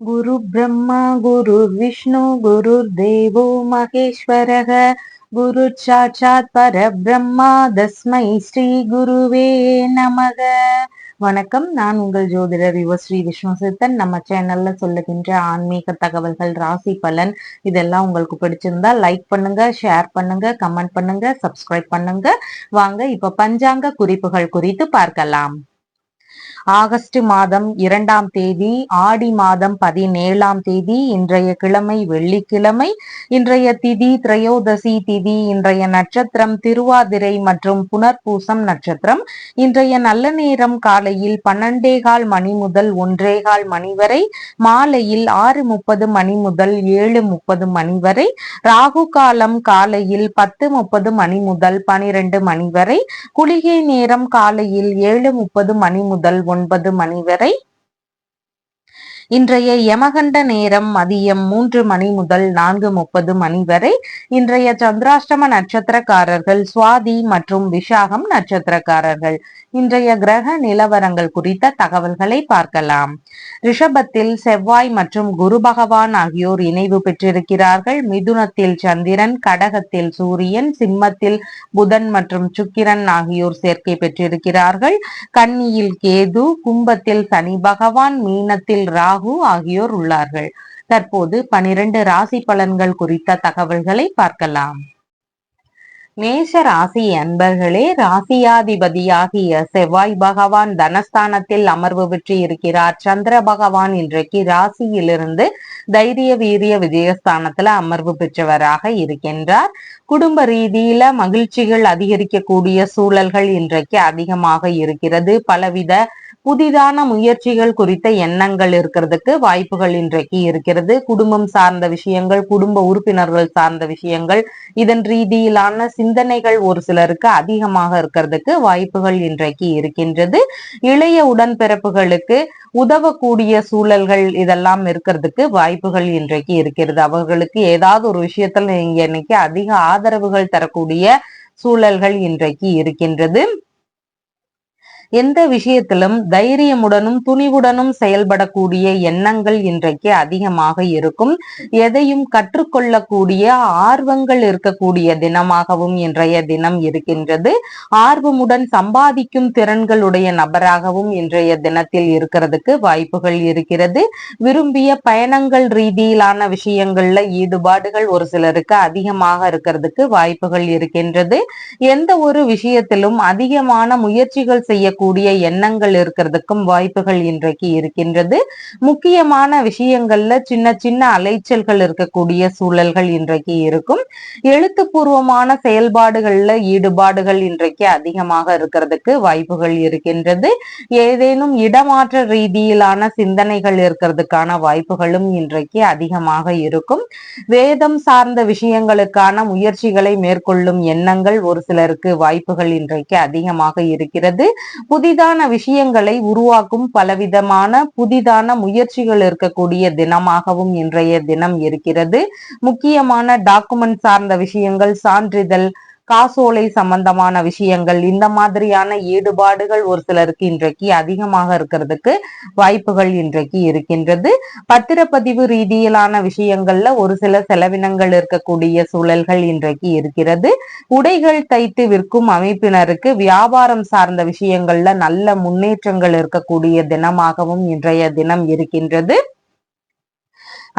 गुरु ब्रह्मा गुरुर्विष्णु गुरुर्देवो महेश्वरः गुरुसाक्षात् परब्रह्मा தஸ்மை ஸ்ரீ குருவே நமக. வணக்கம். நான் உங்கள் ஜோதிடர் ஸ்ரீ விஷ்ணுசித்தன். நம்ம சேனல்ல சொல்லுகின்ற ஆன்மீக தகவல்கள், ராசி பலன் இதெல்லாம் உங்களுக்கு பிடிச்சிருந்தா லைக் பண்ணுங்க, ஷேர் பண்ணுங்க, கமெண்ட் பண்ணுங்க, சப்ஸ்கிரைப் பண்ணுங்க. வாங்க இப்ப பஞ்சாங்க குறிப்புகள் குறித்து பார்க்கலாம். ஆகஸ்ட் மாதம் 2ஆம் தேதி, ஆடி மாதம் 17ஆம் தேதி, இன்றைய கிழமை வெள்ளிக்கிழமை. இன்றைய திதி திரையோதசி திதி. இன்றைய நட்சத்திரம் திருவாதிரை மற்றும் புனர்பூசம் நட்சத்திரம். இன்றைய நல்ல நேரம் காலையில் 12:15 மணி முதல் 1:15 மணி வரை, மாலையில் 6:30 மணி முதல் 7:30 மணி வரை. ராகு காலம் காலையில் 10:30 மணி முதல் 12 மணி வரை. குளிகை நேரம் காலையில் 7:30 மணி முதல் 9 மணி வரை. இன்றைய யமகண்ட நேரம் மதியம் 3 மணி முதல் 4:30 மணி வரை. இன்றைய சந்திராஷ்டம நட்சத்திரக்காரர்கள் சுவாதி மற்றும் விஷாகம் நட்சத்திரக்காரர்கள். இன்றைய கிரக நிலவரங்கள் குறித்த தகவல்களை பார்க்கலாம். ரிஷபத்தில் செவ்வாய் மற்றும் குரு பகவான் ஆகியோர் இணைவு பெற்றிருக்கிறார்கள். மிதுனத்தில் சந்திரன், கடகத்தில் சூரியன், சிம்மத்தில் புதன் மற்றும் சுக்கிரன் ஆகியோர் சேர்க்கை பெற்றிருக்கிறார்கள். கன்னியில் கேது, கும்பத்தில் சனி பகவான், மீனத்தில் ராகு ஆகியோர் உள்ளார்கள். தற்போது 12 ராசி பலன்கள் குறித்த தகவல்களை பார்க்கலாம். மேஷ ராசி அன்பர்களே, ராசியாதிபதியாகிய செவ்வாய் பகவான் தனஸ்தானத்தில் அமர்வு பெற்று இருக்கிறார். சந்திர பகவான் இன்றைக்கு ராசியிலிருந்து தைரிய வீரிய விஜயஸ்தானத்துல அமர்வு பெற்றவராக இருக்கின்றார். குடும்ப ரீதியில மகிழ்ச்சிகள் அதிகரிக்கக்கூடிய சூழல்கள் இன்றைக்கு அதிகமாக இருக்கிறது. பலவித புதிதான முயற்சிகள் குறித்த எண்ணங்கள் இருக்கிறதுக்கு வாய்ப்புகள் இன்றைக்கு இருக்கிறது. குடும்பம் சார்ந்த விஷயங்கள், குடும்ப உறுப்பினர்கள் சார்ந்த விஷயங்கள், இதன் ரீதியிலான சிந்தனைகள் ஒரு சிலருக்கு அதிகமாக இருக்கிறதுக்கு வாய்ப்புகள் இன்றைக்கு இருக்கின்றது. இளைய உடன்பிறப்புகளுக்கு உதவக்கூடிய சூழல்கள் இதெல்லாம் இருக்கிறதுக்கு வாய்ப்புகள் இன்றைக்கு இருக்கிறது. அவர்களுக்கு ஏதாவது ஒரு விஷயத்துல நீங்க இன்னைக்கு அதிக ஆதரவுகள் தரக்கூடிய சூழல்கள் இன்றைக்கு இருக்கின்றது. எந்த விஷயத்திலும் தைரியமுடனும் துணிவுடனும் செயல்படக்கூடிய எண்ணங்கள் இன்றைக்கு அதிகமாக இருக்கும். எதையும் கற்றுக்கொள்ளக்கூடிய ஆர்வங்கள் இருக்கக்கூடிய தினமாகவும் இன்றைய தினம் இருக்கின்றது. ஆர்வமுடன் சம்பாதிக்கும் திறன்களுடைய நபராகவும் இன்றைய தினத்தில் இருக்கிறதுக்கு வாய்ப்புகள் இருக்கிறது. விரும்பிய பயணங்கள் ரீதியிலான விஷயங்கள்ல ஈடுபாடுகள் ஒரு சிலருக்கு அதிகமாக இருக்கிறதுக்கு வாய்ப்புகள் இருக்கின்றது. எந்த ஒரு விஷயத்திலும் அதிகமான முயற்சிகள் செய்யக்கூடிய எண்ணங்கள் இருக்கிறதுக்கும் வாய்ப்புகள் இன்றைக்கு இருக்கின்றது. முக்கியமான விஷயங்கள்ல சின்ன சின்ன அலைச்சல்கள் இருக்கக்கூடிய சூழல்கள் இன்றைக்கு இருக்கும். எழுத்துப்பூர்வமான செயல்பாடுகள்ல ஈடுபாடுகள் இன்றைக்கு அதிகமாக இருக்கிறதுக்கு வாய்ப்புகள் இருக்கின்றது. ஏதேனும் இடமாற்ற ரீதியிலான சிந்தனைகள் இருக்கிறதுக்கான வாய்ப்புகளும் இன்றைக்கு அதிகமாக இருக்கும். வேதம் சார்ந்த விஷயங்களுக்கான முயற்சிகளை மேற்கொள்ளும் எண்ணங்கள் ஒரு சிலருக்கு வாய்ப்புகள் இன்றைக்கு அதிகமாக இருக்கிறது. புதிதான விஷயங்களை உருவாக்கும் பலவிதமான புதிதான முயற்சிகள் இருக்கக்கூடிய தினமாகவும் இன்றைய தினம் இருக்கிறது. முக்கியமான டாக்குமெண்ட் சார்ந்த விஷயங்கள், சான்றிதழ், காசோலை சம்பந்தமான விஷயங்கள், இந்த மாதிரியான ஈடுபாடுகள் ஒரு சிலருக்கு இன்றைக்கு அதிகமாக இருக்கிறதுக்கு வாய்ப்புகள் இன்றைக்கு இருக்கின்றது. பத்திரப்பதிவு ரீதியிலான விஷயங்கள்ல ஒரு சில செலவினங்கள் இருக்கக்கூடிய சூழல்கள் இன்றைக்கு இருக்கிறது. உடைகள் தைத்து விற்கும் அமைப்பினருக்கு வியாபாரம் சார்ந்த விஷயங்கள்ல நல்ல முன்னேற்றங்கள் இருக்கக்கூடிய தினமாகவும் இன்றைய தினம் இருக்கின்றது.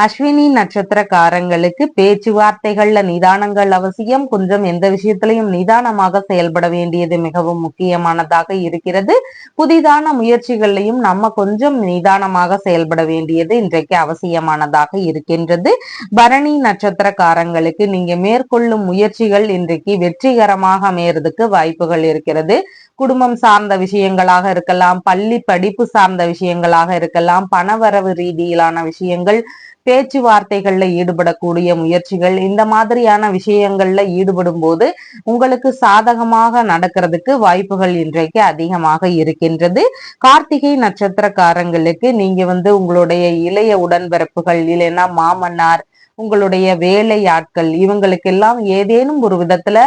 அஸ்வினி நட்சத்திரக்காரங்களுக்கு பேச்சுவார்த்தைகள்ல நிதானங்கள் அவசியம். கொஞ்சம் எந்த விஷயத்திலையும் நிதானமாக செயல்பட வேண்டியது மிகவும் முக்கியமானதாக இருக்கிறது. புதிதான முயற்சிகளையும் நம்ம கொஞ்சம் நிதானமாக செயல்பட வேண்டியது இன்றைக்கு அவசியமானதாக இருக்கின்றது. பரணி நட்சத்திரக்காரங்களுக்கு நீங்க மேற்கொள்ளும் முயற்சிகள் இன்றைக்கு வெற்றிகரமாக அமையறதுக்கு வாய்ப்புகள் இருக்கிறது. குடும்பம் சார்ந்த விஷயங்களாக இருக்கலாம், பள்ளி படிப்பு சார்ந்த விஷயங்களாக இருக்கலாம், பணவரவு ரீதியிலான விஷயங்கள், பேச்சுவார்த்தைகள்ல ஈடுபடக்கூடிய முயற்சிகள், இந்த மாதிரியான விஷயங்கள்ல ஈடுபடும் போது உங்களுக்கு சாதகமாக நடக்கிறதுக்கு வாய்ப்புகள் இன்றைக்கு அதிகமாக இருக்கின்றது. கார்த்திகை நட்சத்திரக்காரங்களுக்கு நீங்க உங்களுடைய இளைய உடன்பிறப்புகள், இல்லைன்னா மாமன்னார், உங்களுடைய வேலை ஆட்கள், இவங்களுக்கெல்லாம் ஏதேனும் ஒரு விதத்துல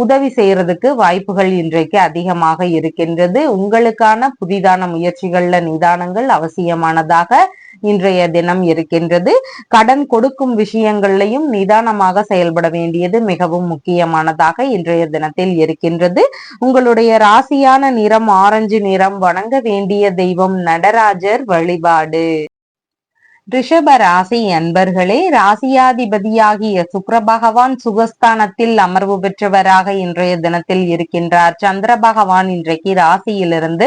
உதவி செய்யறதுக்கு வாய்ப்புகள் இன்றைக்கு அதிகமாக இருக்கின்றது. உங்களுக்கான புதிதான முயற்சிகள்ல நிதானங்கள் அவசியமானதாக இன்றைய தினம் இருக்கின்றது. கடன் கொடுக்கும் விஷயங்கள்லையும் நிதானமாக செயல்பட வேண்டியது மிகவும் முக்கியமானதாக இன்றைய தினத்தில் இருக்கின்றது. உங்களுடைய ராசியான நிறம் ஆரஞ்சு நிறம். வணங்க வேண்டிய தெய்வம் நடராஜர் வழிபாடு. ரிஷப ராசி அன்பர்களே, ராசியாதிபதியாகிய சுக்கிர பகவான் சுகஸ்தானத்தில் அமர்வு பெற்றவராக இன்றைய தினத்தில் இருக்கின்றார். சந்திர பகவான் இன்றைக்கு ராசியிலிருந்து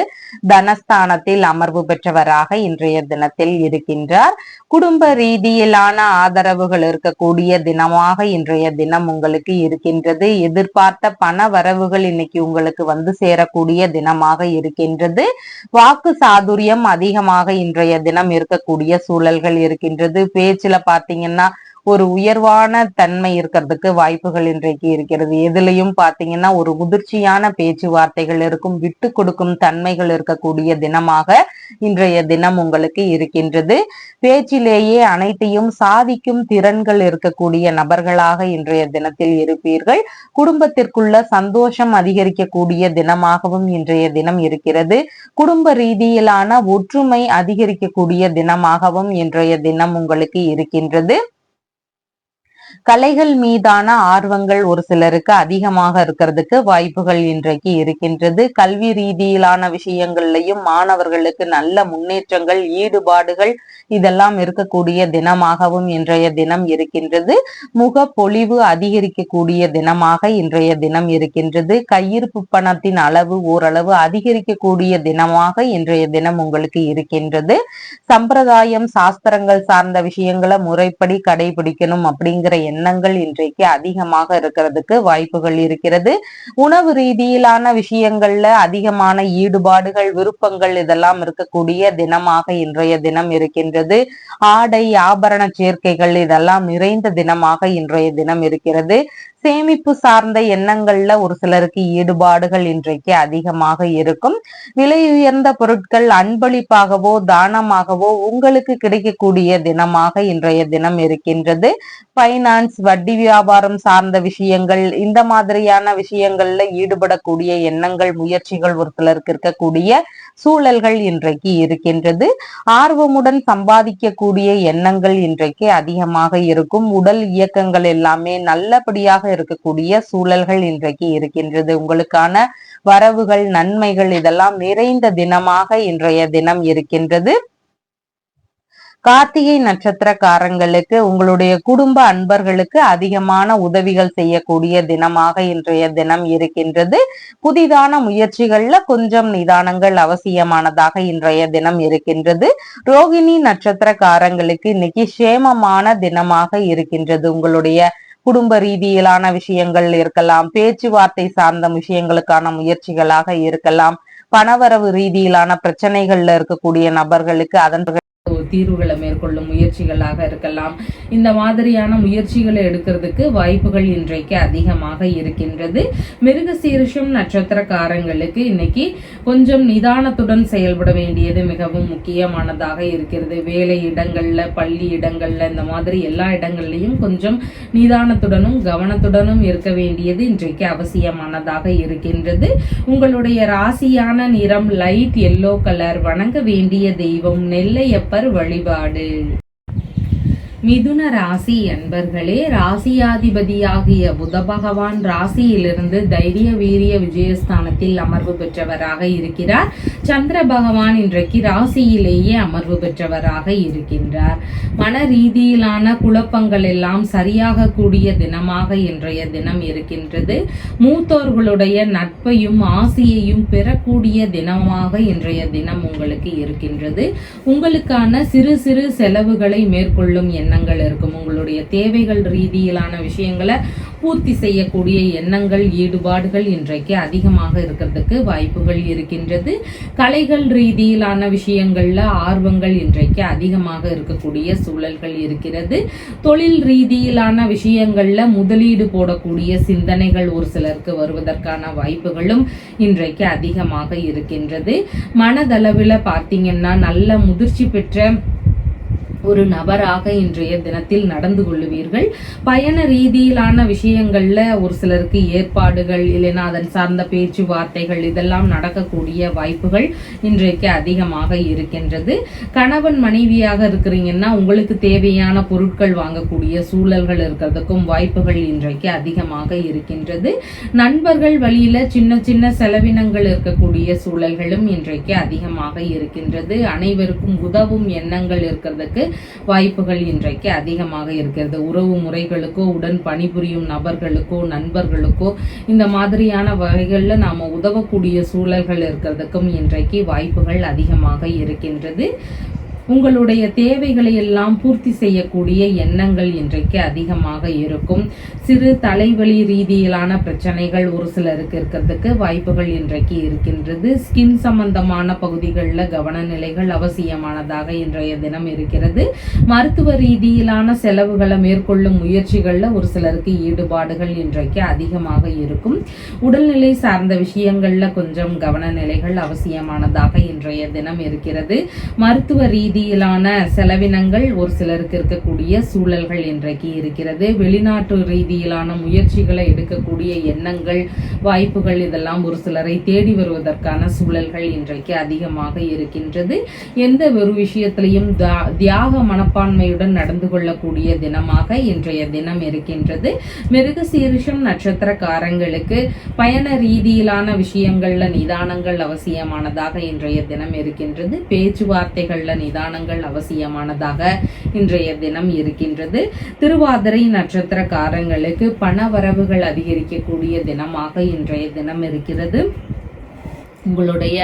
தனஸ்தானத்தில் அமர்வு பெற்றவராக இன்றைய தினத்தில் இருக்கின்றார். குடும்ப ரீதியிலான ஆதரவுகள் இருக்கக்கூடிய தினமாக இன்றைய தினம் உங்களுக்கு இருக்கின்றது. எதிர்பார்த்த பண வரவுகள் இன்னைக்கு உங்களுக்கு வந்து சேரக்கூடிய தினமாக இருக்கின்றது. வாக்கு சாதுரியம் அதிகமாக இன்றைய தினம் இருக்கக்கூடிய சூழல்கள் இருக்கின்றது. பேச்சுல பாத்தீங்கன்னா ஒரு உயர்வான தன்மை இருக்கிறதுக்கு வாய்ப்புகள் இன்றைக்கு இருக்கிறது. எதுலையும் பாத்தீங்கன்னா ஒரு முதிர்ச்சியான பேச்சுவார்த்தைகள் இருக்கும். விட்டு கொடுக்கும் தன்மைகள் இருக்கக்கூடிய தினமாக இன்றைய தினம் உங்களுக்கு இருக்கின்றது. பேச்சிலேயே அனைத்தையும் சாதிக்கும் திறன்கள் இருக்கக்கூடிய நபர்களாக இன்றைய தினத்தில் இருப்பீர்கள். குடும்பத்திற்குள்ள சந்தோஷம் அதிகரிக்கக்கூடிய தினமாகவும் இன்றைய தினம் இருக்கிறது. குடும்ப ரீதியிலான ஒற்றுமை அதிகரிக்கக்கூடிய தினமாகவும் இன்றைய தினம் உங்களுக்கு இருக்கின்றது. கலைகள் மீதான ஆர்வங்கள் ஒரு சிலருக்கு அதிகமாக இருக்கிறதுக்கு வாய்ப்புகள் இன்றைக்கு இருக்கின்றது. கல்வி ரீதியிலான விஷயங்கள்லையும் மாணவர்களுக்கு நல்ல முன்னேற்றங்கள், ஈடுபாடுகள் இதெல்லாம் இருக்கக்கூடிய தினமாகவும் இன்றைய தினம் இருக்கின்றது. முக பொலிவு அதிகரிக்கக்கூடிய தினமாக இன்றைய தினம் இருக்கின்றது. கையிருப்பு பணத்தின் அளவு ஓரளவு அதிகரிக்கக்கூடிய தினமாக இன்றைய தினம் உங்களுக்கு இருக்கின்றது. சம்பிரதாயம் சாஸ்திரங்கள் சார்ந்த விஷயங்களை முறைப்படி கடைபிடிக்கணும் அப்படிங்கிற எண்ணங்கள் இன்றைக்கு அதிகமாக இருக்கிறதுக்கு வாய்ப்புகள் இருக்கிறது. உணவு ரீதியிலான விஷயங்கள்ல அதிகமான ஈடுபாடுகள், விருப்பங்கள் இதெல்லாம் இருக்கக்கூடிய தினமாக இன்றைய தினம் இருக்கின்றது. ஆடை ஆபரண சேர்க்கைகள் இதெல்லாம் நிறைந்த தினமாக இன்றைய தினம் இருக்கிறது. சேமிப்பு சார்ந்த எண்ணங்கள்ல ஒரு சிலருக்கு ஈடுபாடுகள் இன்றைக்கு அதிகமாக இருக்கும். விலை உயர்ந்த பொருட்கள் அன்பளிப்பாகவோ தானமாகவோ உங்களுக்கு கிடைக்கக்கூடிய தினமாக இன்றைய தினம் இருக்கின்றது. பைனான்ஸ், வட்டி வியாபாரம் சார்ந்த விஷயங்கள் இந்த மாதிரியான விஷயங்கள்ல ஈடுபடக்கூடிய எண்ணங்கள், முயற்சிகள் ஒரு சிலருக்கு இருக்கக்கூடிய சூழல்கள் இன்றைக்கு இருக்கின்றது. ஆர்வமுடன் சம்பாதிக்கக்கூடிய எண்ணங்கள் இன்றைக்கு அதிகமாக இருக்கும். உடல் இயக்கங்கள் எல்லாமே நல்லபடியாக இருக்கக்கூடிய சூழல்கள் இன்றைக்கு இருக்கின்றது. உங்களுக்கான வரவுகள், நன்மைகள் இதெல்லாம் நிறைந்த தினமாக இன்றைய தினம் இருக்கின்றது. கார்த்திகை நட்சத்திரக்காரங்களுக்கு உங்களுடைய குடும்ப அன்பர்களுக்கு அதிகமான உதவிகள் செய்யக்கூடிய தினமாக இன்றைய தினம் இருக்கின்றது. புதிதான முயற்சிகள்ல கொஞ்சம் நிதானங்கள் அவசியமானதாக இன்றைய தினம் இருக்கின்றது. ரோகிணி நட்சத்திரக்காரங்களுக்கு இன்னைக்கு சேமமான தினமாக இருக்கின்றது. உங்களுடைய குடும்ப ரீதியிலான விஷயங்கள் இருக்கலாம், பேச்சுவார்த்தை சார்ந்த விஷயங்களுக்கான முயற்சிகளாக இருக்கலாம், பணவரவு ரீதியிலான பிரச்சனைகள்ல இருக்கக்கூடிய நபர்களுக்கு அதன் தீர்வுகளை மேற்கொள்ளும் முயற்சிகளாக இருக்கலாம். இந்த மாதிரியான முயற்சிகளை எடுக்கிறதுக்கு வாய்ப்புகள் இன்றைக்கு அதிகமாக இருக்கின்றது. மிருகசீரிஷம் நட்சத்திரக்காரங்களுக்கு இன்னைக்கு கொஞ்சம் நிதானத்துடன் செயல்பட வேண்டியது மிகவும் முக்கியமானதாக இருக்கிறது. வேலை இடங்கள்ல, பள்ளி இடங்கள்ல, இந்த மாதிரி எல்லா இடங்கள்லயும் கொஞ்சம் நிதானத்துடனும் கவனத்துடனும் இருக்க வேண்டியது இன்றைக்கு அவசியமானதாக இருக்கின்றது. உங்களுடைய ராசியான நிறம் லைட் எல்லோ கலர். வணங்க வேண்டிய தெய்வம் நெல்லையப்பர் வழிபாடு. மிதுன ராசி அன்பர்களே, ராசியாதிபதியாகிய புத பகவான் ராசியிலிருந்து தைரிய வீரிய விஜயஸ்தானத்தில் அமர்வு பெற்றவராக இருக்கிறார். சந்திர பகவான் இன்றைக்கு ராசியிலேயே அமர்வு பெற்றவராக இருக்கின்றார். மன ரீதியிலான குழப்பங்கள் எல்லாம் சரியாக கூடிய தினமாக இன்றைய தினம் இருக்கின்றது. மூத்தோர்களுடைய நட்பையும் ஆசையையும் பெறக்கூடிய தினமாக இன்றைய தினம் உங்களுக்கு இருக்கின்றது. உங்களுக்கான சிறு சிறு செலவுகளை மேற்கொள்ளும் எண்ணங்கள் இருக்கும். உங்களுடைய தேவைகள் ரீதியிலான விஷயங்களை பூர்த்தி செய்யக்கூடிய எண்ணங்கள், ஈடுபாடுகள் இன்றைக்கு அதிகமாக இருக்கிறதுக்கு வாய்ப்புகள் இருக்கின்றது. கலைகள் ரீதியிலான விஷயங்கள்ல ஆர்வங்கள் இன்றைக்கு அதிகமாக இருக்கக்கூடிய சூழல்கள் இருக்கிறது. தொழில் ரீதியிலான விஷயங்கள்ல முதலீடு போடக்கூடிய சிந்தனைகள் ஒரு சிலருக்கு வருவதற்கான வாய்ப்புகளும் இன்றைக்கு அதிகமாக இருக்கின்றது. மனதளவில் பார்த்தீங்கன்னா நல்ல முதிர்ச்சி பெற்ற ஒரு நபராக இன்றைய தினத்தில் நடந்து கொள்ளுவீர்கள். பயண ரீதியிலான விஷயங்கள்ல ஒரு சிலருக்கு ஏற்பாடுகள் இல்லைன்னா அதன் சார்ந்த பேச்சுவார்த்தைகள் இதெல்லாம் நடக்கக்கூடிய வாய்ப்புகள் இன்றைக்கு அதிகமாக இருக்கின்றது. கணவன் மனைவியாக இருக்கிறீங்கன்னா உங்களுக்கு தேவையான பொருட்கள் வாங்கக்கூடிய சூழல்கள் இருக்கிறதுக்கும் வாய்ப்புகள் இன்றைக்கு அதிகமாக இருக்கின்றது. நண்பர்கள் வழியில சின்ன சின்ன செலவினங்கள் இருக்கக்கூடிய சூழல்களும் இன்றைக்கு அதிகமாக இருக்கின்றது. அனைவருக்கும் உதவும் எண்ணங்கள் இருக்கிறதுக்கு வாய்ப்புகள் இன்றைக்கு அதிகமாக இருக்கிறது. உறவு முறைகளுக்கோ உடன் பணிபுரியும் நபர்களுக்கோ நண்பர்களுக்கோ இந்த மாதிரியான வகைகள்ல நாம உதவக்கூடிய சூழல்கள் இருக்கிறதுக்கும் இன்றைக்கு வாய்ப்புகள் அதிகமாக இருக்கின்றது. உங்களுடைய தேவைகளை எல்லாம் பூர்த்தி செய்யக்கூடிய எண்ணங்கள் இன்றைக்கு அதிகமாக இருக்கும். சிறு தலைவலி ரீதியிலான பிரச்சனைகள் ஒரு சிலருக்கு இருக்கிறதுக்கு வாய்ப்புகள் இன்றைக்கு இருக்கின்றது. ஸ்கின் சம்பந்தமான பகுதிகளில் கவனநிலைகள் அவசியமானதாக இன்றைய தினம் இருக்கிறது. மருத்துவ ரீதியிலான செலவுகளை மேற்கொள்ளும் முயற்சிகள்ல ஒரு சிலருக்கு ஈடுபாடுகள் இன்றைக்கு அதிகமாக இருக்கும். உடல்நிலை சார்ந்த விஷயங்கள்ல கொஞ்சம் கவனநிலைகள் அவசியமானதாக இன்றைய தினம் இருக்கிறது. மருத்துவ ரீதியிலான செலவினங்கள் ஒரு சிலருக்கு இருக்கக்கூடிய சூழல்கள் இன்றைக்கு இருக்கிறது. வெளிநாட்டு ரீதியிலான முயற்சிகளை எடுக்கக்கூடிய எண்ணங்கள் வாய்ப்புகள் இதெல்லாம் ஒரு சிலரை தேடி வருவதற்கான சூழல்கள் இன்றைக்கு அதிகமாக இருக்கின்றது. எந்த ஒரு விஷயத்திலையும் தியாக மனப்பான்மையுடன் நடந்து கொள்ளக்கூடிய தினமாக இன்றைய தினம் இருக்கின்றது. மிருகசீரிஷம் நட்சத்திரக்காரங்களுக்கு பயண ரீதியிலான விஷயங்கள்ல நிதானங்கள் அவசியமானதாக இன்றைய தினம் இருக்கின்றது. பேச்சுவார்த்தைகள்ல நிதானங்கள் அவசியமானதாக இன்றைய தினம் இருக்கின்றது. திருவாதிரை நட்சத்திரக்காரங்களுக்கு பண வரவுகள் அதிகரிக்கக்கூடிய தினமாக இன்றைய தினம் இருக்கிறது. உங்களுடைய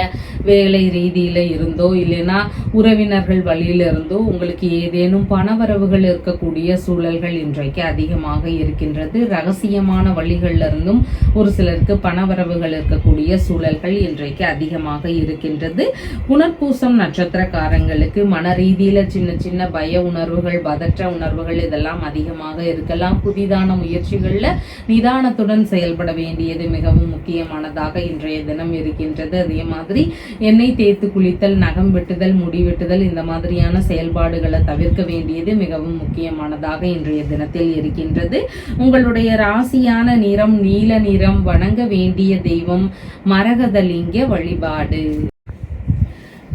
வேலை ரீதியில இருந்தோ இல்லைன்னா உறவினர்கள் வழியில இருந்தோ உங்களுக்கு ஏதேனும் பணவரவுகள் இருக்கக்கூடிய சூழல்கள் இன்றைக்கு அதிகமாக இருக்கின்றது. ரகசியமான வழிகள்ல இருந்தும் ஒரு சிலருக்கு பணவரவுகள் இருக்கக்கூடிய சூழல்கள் இன்றைக்கு அதிகமாக இருக்கின்றது. புனர்பூசம் நட்சத்திரக்காரங்களுக்கு மன ரீதியில சின்ன சின்ன பய உணர்வுகள் பதற்ற உணர்வுகள் இதெல்லாம் அதிகமாக இருக்கலாம். புதிதான முயற்சிகள்ல நிதானத்துடன் செயல்பட வேண்டியது மிகவும் முக்கியமானதாக இன்றைய தினம் இருக்கின்றது. அதே மாதிரி எண்ணெய் தேய்த்து குளித்தல் நகம் வெட்டுதல் முடி வெட்டுதல் இந்த மாதிரியான செயல்பாடுகளை தவிர்க்க வேண்டியது மிகவும் முக்கியமானதாக இன்றைய தினத்தில் இருக்கின்றது. உங்களுடைய ராசியான நிறம் நீல நிறம். வணங்க வேண்டிய தெய்வம் மரகதலிங்க வழிபாடு.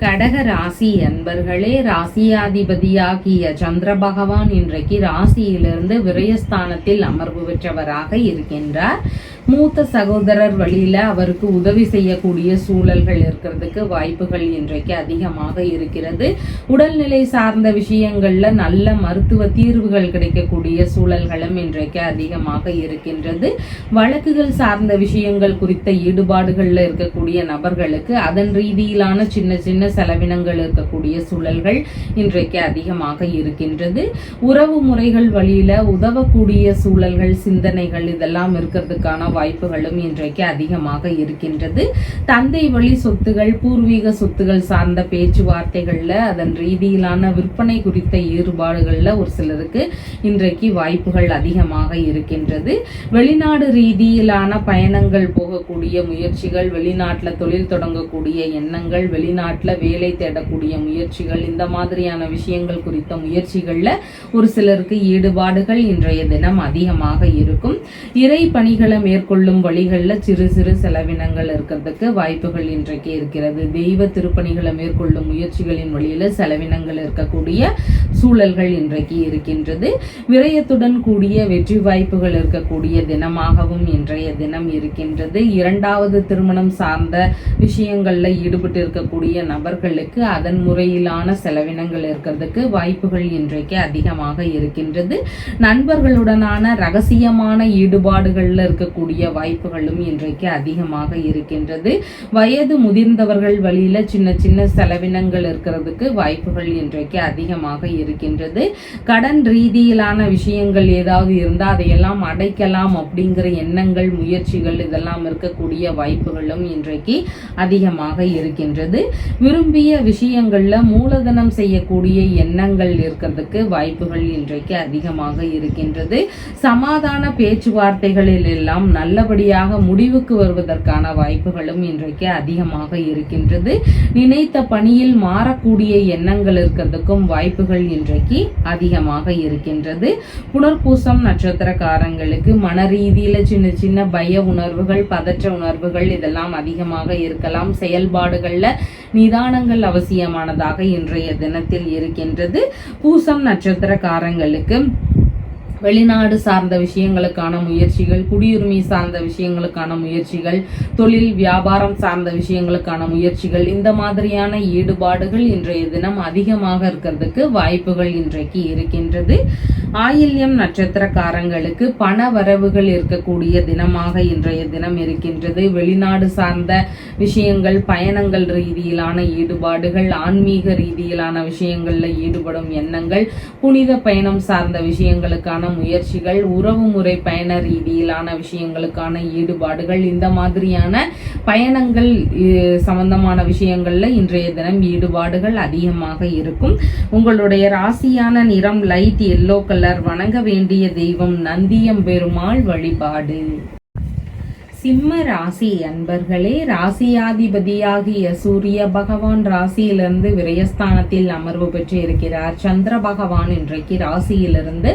கடக ராசி அன்பர்களே, ராசியாதிபதியாகிய சந்திர பகவான் இன்றைக்கு ராசியிலிருந்து விரயஸ்தானத்தில் அமர்வு பெற்றவராக இருக்கின்றார். மூத்த சகோதரர் வழியில அவருக்கு உதவி செய்யக்கூடிய சூழல்கள் இருக்கிறதுக்கு வாய்ப்புகள் இன்றைக்கு அதிகமாக இருக்கிறது. உடல்நிலை சார்ந்த விஷயங்கள்ல நல்ல மருத்துவ தீர்வுகள் கிடைக்கக்கூடிய சூழல்களும் இன்றைக்கு அதிகமாக இருக்கின்றது. வழக்குகள் சார்ந்த விஷயங்கள் குறித்த ஈடுபாடுகள்ல இருக்கக்கூடிய நபர்களுக்கு அதன் ரீதியிலான சின்ன சின்ன செலவினங்கள் இருக்கக்கூடிய சூழல்கள் இன்றைக்கு அதிகமாக இருக்கின்றது. உறவு முறைகள் வழியில உதவக்கூடிய சூழல்கள் சிந்தனைகள் இதெல்லாம் இருக்கிறதுக்கான வாய்ப்புகளும் இன்றைக்கு அதிகமாக இருக்கின்றது. தந்தை வழி சொத்துகள் பூர்வீக சொத்துகள் சார்ந்த பேச்சுவார்த்தைகள்ல அதன் ரீதியிலான விற்பனை குறித்த ஈடுபாடுகள்ல ஒரு சிலருக்கு இன்றைக்கு வாய்ப்புகள் அதிகமாக இருக்கின்றது. வெளிநாடு ரீதியிலான பயணங்கள் போகக்கூடிய முயற்சிகள், வெளிநாட்டுல தொழில் தொடங்கக்கூடிய எண்ணங்கள், வெளிநாட்டுல வேலை தேடக்கூடிய முயற்சிகள் இந்த மாதிரியான விஷயங்கள் குறித்த முயற்சிகள்ல ஒரு சிலருக்கு ஈடுபாடுகள் இன்றைய தினம் அதிகமாக இருக்கும். இறை பணிகளை மேற்கொள்ளும் வழிகளில் சிறு சிறு செலவினங்கள் இருக்கிறதுக்கு வாய்ப்புகள் இன்றைக்கு இருக்கிறது. தெய்வ திருப்பணிகளை மேற்கொள்ளும் முயற்சிகளின் வழியில செலவினங்கள் இருக்கக்கூடிய சூழல்கள் இன்றைக்கு இருக்கின்றது. விரயத்துடன் கூடிய வெற்றி வாய்ப்புகள் இருக்கக்கூடிய தினமாகவும் இன்றைய தினம் இருக்கின்றது. இரண்டாவது திருமணம் சார்ந்த விஷயங்கள்ல ஈடுபட்டு இருக்கக்கூடிய நபர்களுக்கு அதன் முறையிலான செலவினங்கள் இருக்கிறதுக்கு வாய்ப்புகள் இன்றைக்கு அதிகமாக இருக்கின்றது. நண்பர்களுடனான ரகசியமான ஈடுபாடுகள்ல இருக்கக்கூடிய வாய்ப்புகளும் இன்றைக்கு அதிகமாக இருக்கின்றது. வயது முதிர்ந்தவர்கள் வழியில சின்ன சின்ன செலவினங்கள் இருக்கிறதுக்கு வாய்ப்புகள் இன்றைக்கு அதிகமாக இருக்கின்றது. கடன் ரீதியிலான விஷயங்கள் ஏதாவது இருந்தால் அதையெல்லாம் அடைக்கலாம் அப்படிங்கிற எண்ணங்கள் முயற்சிகள் இதெல்லாம் இருக்கக்கூடிய வாய்ப்புகளும் இன்றைக்கு அதிகமாக இருக்கின்றது. விரும்பிய விஷயங்கள்ல மூலதனம் செய்யக்கூடிய எண்ணங்கள் இருக்கிறதுக்கு வாய்ப்புகள் இன்றைக்கு அதிகமாக இருக்கின்றது. சமாதான பேச்சுவார்த்தைகளில் எல்லாம் நல்லபடியாக முடிவுக்கு வருவதற்கான வாய்ப்புகளும் இன்றைக்கு அதிகமாக இருக்கின்றது. நினைத்த பணியில் மாறக்கூடிய எண்ணங்கள் இருக்கிறதுக்கும் வாய்ப்புகள் இன்றைக்கு அதிகமாக இருக்கின்றது. புனர்பூசம் நட்சத்திரக்காரங்களுக்கு மன ரீதியில சின்ன சின்ன பய உணர்வுகள், பதற்ற உணர்வுகள் இதெல்லாம் அதிகமாக இருக்கலாம். செயல்பாடுகள்ல நிதானங்கள் அவசியமானதாக இன்றைய தினத்தில் இருக்கின்றது. பூசம் நட்சத்திரக்காரங்களுக்கு வெளிநாடு சார்ந்த விஷயங்களுக்கான முயற்சிகள், குடியுரிமை சார்ந்த விஷயங்களுக்கான முயற்சிகள், தொழில் வியாபாரம் சார்ந்த விஷயங்களுக்கான முயற்சிகள், இந்த மாதிரியான ஈடுபாடுகள் இன்றைய தினம் அதிகமாக இருக்கிறதுக்கு வாய்ப்புகள் இன்றைக்கு இருக்கின்றது. ஆயில்யம் நட்சத்திரக்காரங்களுக்கு பண வரவுகள் இருக்கக்கூடிய தினமாக இன்றைய தினம் இருக்கின்றது. வெளிநாடு சார்ந்த விஷயங்கள், பயணங்கள் ரீதியிலான ஈடுபாடுகள், ஆன்மீக ரீதியிலான விஷயங்கள்ல ஈடுபடும் எண்ணங்கள், புனித பயணம் சார்ந்த விஷயங்களுக்கான முயற்சிகள், உறவு முறை பயண ரீதியிலான விஷயங்களுக்கான ஈடுபாடுகள், இந்த மாதிரியான பயணங்கள் சம்பந்தமான விஷயங்கள்ல இன்றைய தினம் ஈடுபாடுகள் அதிகமாக இருக்கும். உங்களுடைய ராசியான நிறம் லைட் எல்லோ கலர். வணங்க வேண்டிய தெய்வம் நந்தியம்பெருமாள் வழிபாடு. சிம்ம ராசி அன்பர்களே, ராசியாதிபதியாகிய சூரிய பகவான் ராசியிலிருந்து விரயஸ்தானத்தில் அமர்வு பெற்று இருக்கிறார். சந்திர பகவான் இன்றைக்கு ராசியிலிருந்து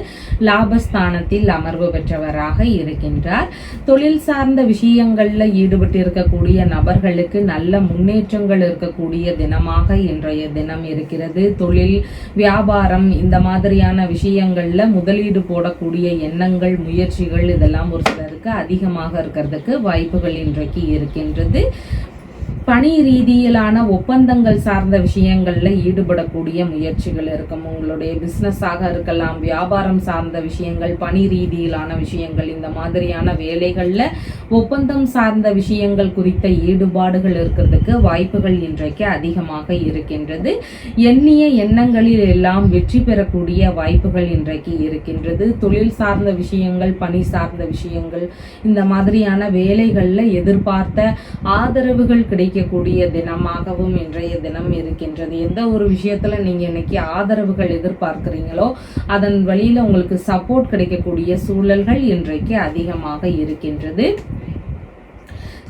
லாபஸ்தானத்தில் அமர்வு பெற்றவராக இருக்கின்றார். தொழில் சார்ந்த விஷயங்கள்ல ஈடுபட்டு இருக்கக்கூடிய நபர்களுக்கு நல்ல முன்னேற்றங்கள் இருக்கக்கூடிய தினமாக இன்றைய தினம் இருக்கிறது. தொழில் வியாபாரம் இந்த மாதிரியான விஷயங்கள்ல முதலீடு போடக்கூடிய எண்ணங்கள், முயற்சிகள் இதெல்லாம் ஒரு சிலருக்கு அதிகமாக இருக்கிறதுக்கு வாய்ப்புகள் இன்றைக்கு இருக்கின்றது. பணி ரீதியிலான ஒப்பந்தங்கள் சார்ந்த விஷயங்கள்ல ஈடுபடக்கூடிய முயற்சிகள் இருக்கும். உங்களுடைய பிசினஸாக இருக்கலாம், வியாபாரம் சார்ந்த விஷயங்கள், பணி ரீதியிலான விஷயங்கள், இந்த மாதிரியான வேலைகள்ல ஒப்பந்தம் சார்ந்த விஷயங்கள் குறித்த ஈடுபாடுகள் இருக்கிறதுக்கு வாய்ப்புகள் இன்றைக்கு அதிகமாக இருக்கின்றது. எண்ணிய எண்ணங்களில் எல்லாம் வெற்றி பெறக்கூடிய வாய்ப்புகள் இன்றைக்கு இருக்கின்றது. தொழில் சார்ந்த விஷயங்கள், பணி சார்ந்த விஷயங்கள், இந்த மாதிரியான வேலைகள்ல எதிர்பார்த்த ஆதரவுகள் கிடைக்கக்கூடிய தினமாகவும் இன்றைய தினம் இருக்கின்றது. எந்த ஒரு விஷயத்துல நீங்க இன்னைக்கு ஆதரவுகள் எதிர்பார்க்கிறீங்களோ அதன் வழியில உங்களுக்கு சப்போர்ட் கிடைக்கக்கூடிய சூழல்கள் இன்றைக்கு அதிகமாக இருக்கின்றது.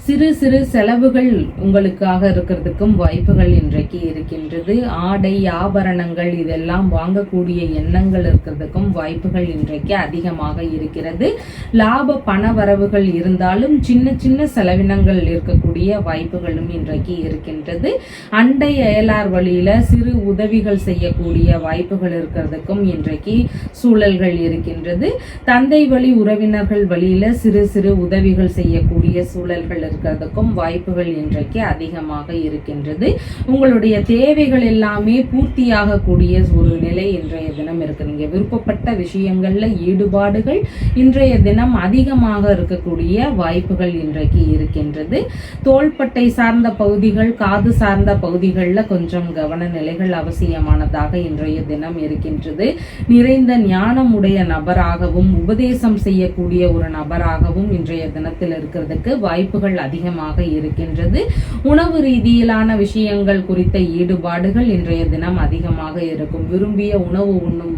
சிறு சிறு செலவுகள் உங்களுக்காக இருக்கிறதுக்கும் வாய்ப்புகள் இன்றைக்கு இருக்கின்றது. ஆடை ஆபரணங்கள் இதெல்லாம் வாங்கக்கூடிய எண்ணங்கள் இருக்கிறதுக்கும் வாய்ப்புகள் இன்றைக்கு அதிகமாக இருக்கிறது. லாப பண வரவுகள் இருந்தாலும் சின்ன சின்ன செலவினங்கள் இருக்கக்கூடிய வாய்ப்புகளும் இன்றைக்கு இருக்கின்றது. அண்டை அயலார் வழியில சிறு உதவிகள் செய்யக்கூடிய வாய்ப்புகள் இருக்கிறதுக்கும் இன்றைக்கு சூழல்கள் இருக்கின்றது. தந்தை வழி உறவினர்கள் வழியில சிறு சிறு உதவிகள் செய்யக்கூடிய சூழல்கள் இருக்கிறதுக்கும் வாய்ப்புகள் இன்றைக்கு அதிகமாக இருக்கின்றது. உங்களுடைய தேவைகள் எல்லாமே பூர்த்தியாக கூடிய ஒரு நிலை இன்றைய தினம் இருக்கு. நீங்க விருப்பப்பட்ட விஷயங்கள்ல ஈடுபாடுகள் இன்றைய தினம் அதிகமாக இருக்கக்கூடிய வாய்ப்புகள் இன்றைக்கு இருக்கின்றது. தோள்பட்டை சார்ந்த பகுதிகள், காது சார்ந்த பகுதிகளில் கொஞ்சம் கவன நிலைகள் அவசியமானதாக இன்றைய தினம் இருக்கின்றது. நிறைந்த ஞானம் உடைய நபராகவும் உபதேசம் செய்யக்கூடிய ஒரு நபராகவும் இன்றைய தினத்தில் இருக்கிறதுக்கு வாய்ப்புகள் அதிகமாக இருக்கின்றது. உணவு ரீதியிலான விஷயங்கள் குறித்த ஈடுபாடுகள் இன்றைய தினம் அதிகமாக இருக்கும். விரும்பிய உணவு உண்ணும்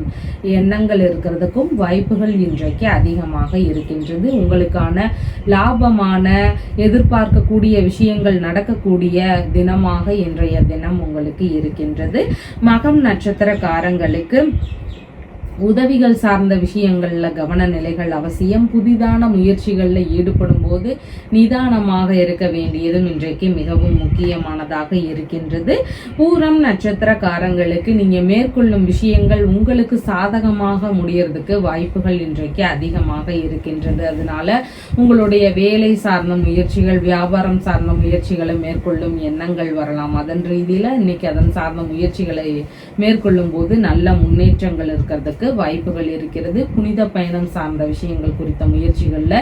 எண்ணங்கள் இருக்கிறதுக்கும் வாய்ப்புகள் இன்றைக்கு அதிகமாக இருக்கின்றது. உங்களுக்கான லாபமான எதிர்பார்க்கக்கூடிய விஷயங்கள் நடக்கக்கூடிய தினமாக இன்றைய தினம் உங்களுக்கு இருக்கின்றது. மகம் நட்சத்திரக்காரங்களுக்கு உதவிகள் சார்ந்த விஷயங்கள்ல கவன நிலைகள் அவசியம். புதிதான முயற்சிகள்ல ஈடுபடும் போது நிதானமாக இருக்க வேண்டியதும் இன்றைக்கு மிகவும் முக்கியமானதாக இருக்கின்றது. பூரம் நட்சத்திரக்காரங்களுக்கு நீங்க மேற்கொள்ளும் விஷயங்கள் உங்களுக்கு சாதகமாக முடியறதுக்கு வாய்ப்புகள் இன்றைக்கு அதிகமாக இருக்கின்றது. அதனால உங்களுடைய வேலை சார்ந்த முயற்சிகள், வியாபாரம் சார்ந்த முயற்சிகளை மேற்கொள்ளும் எண்ணங்கள் வரலாம். அதன் ரீதியில இன்னைக்கு அதன் சார்ந்த முயற்சிகளை மேற்கொள்ளும் போது நல்ல முன்னேற்றங்கள் இருக்கிறதுக்கு வாய்ப்புகள் இருக்கிறது. புனித பயணம் சார்ந்த விஷயங்கள் குறித்த முயற்சிகள்ல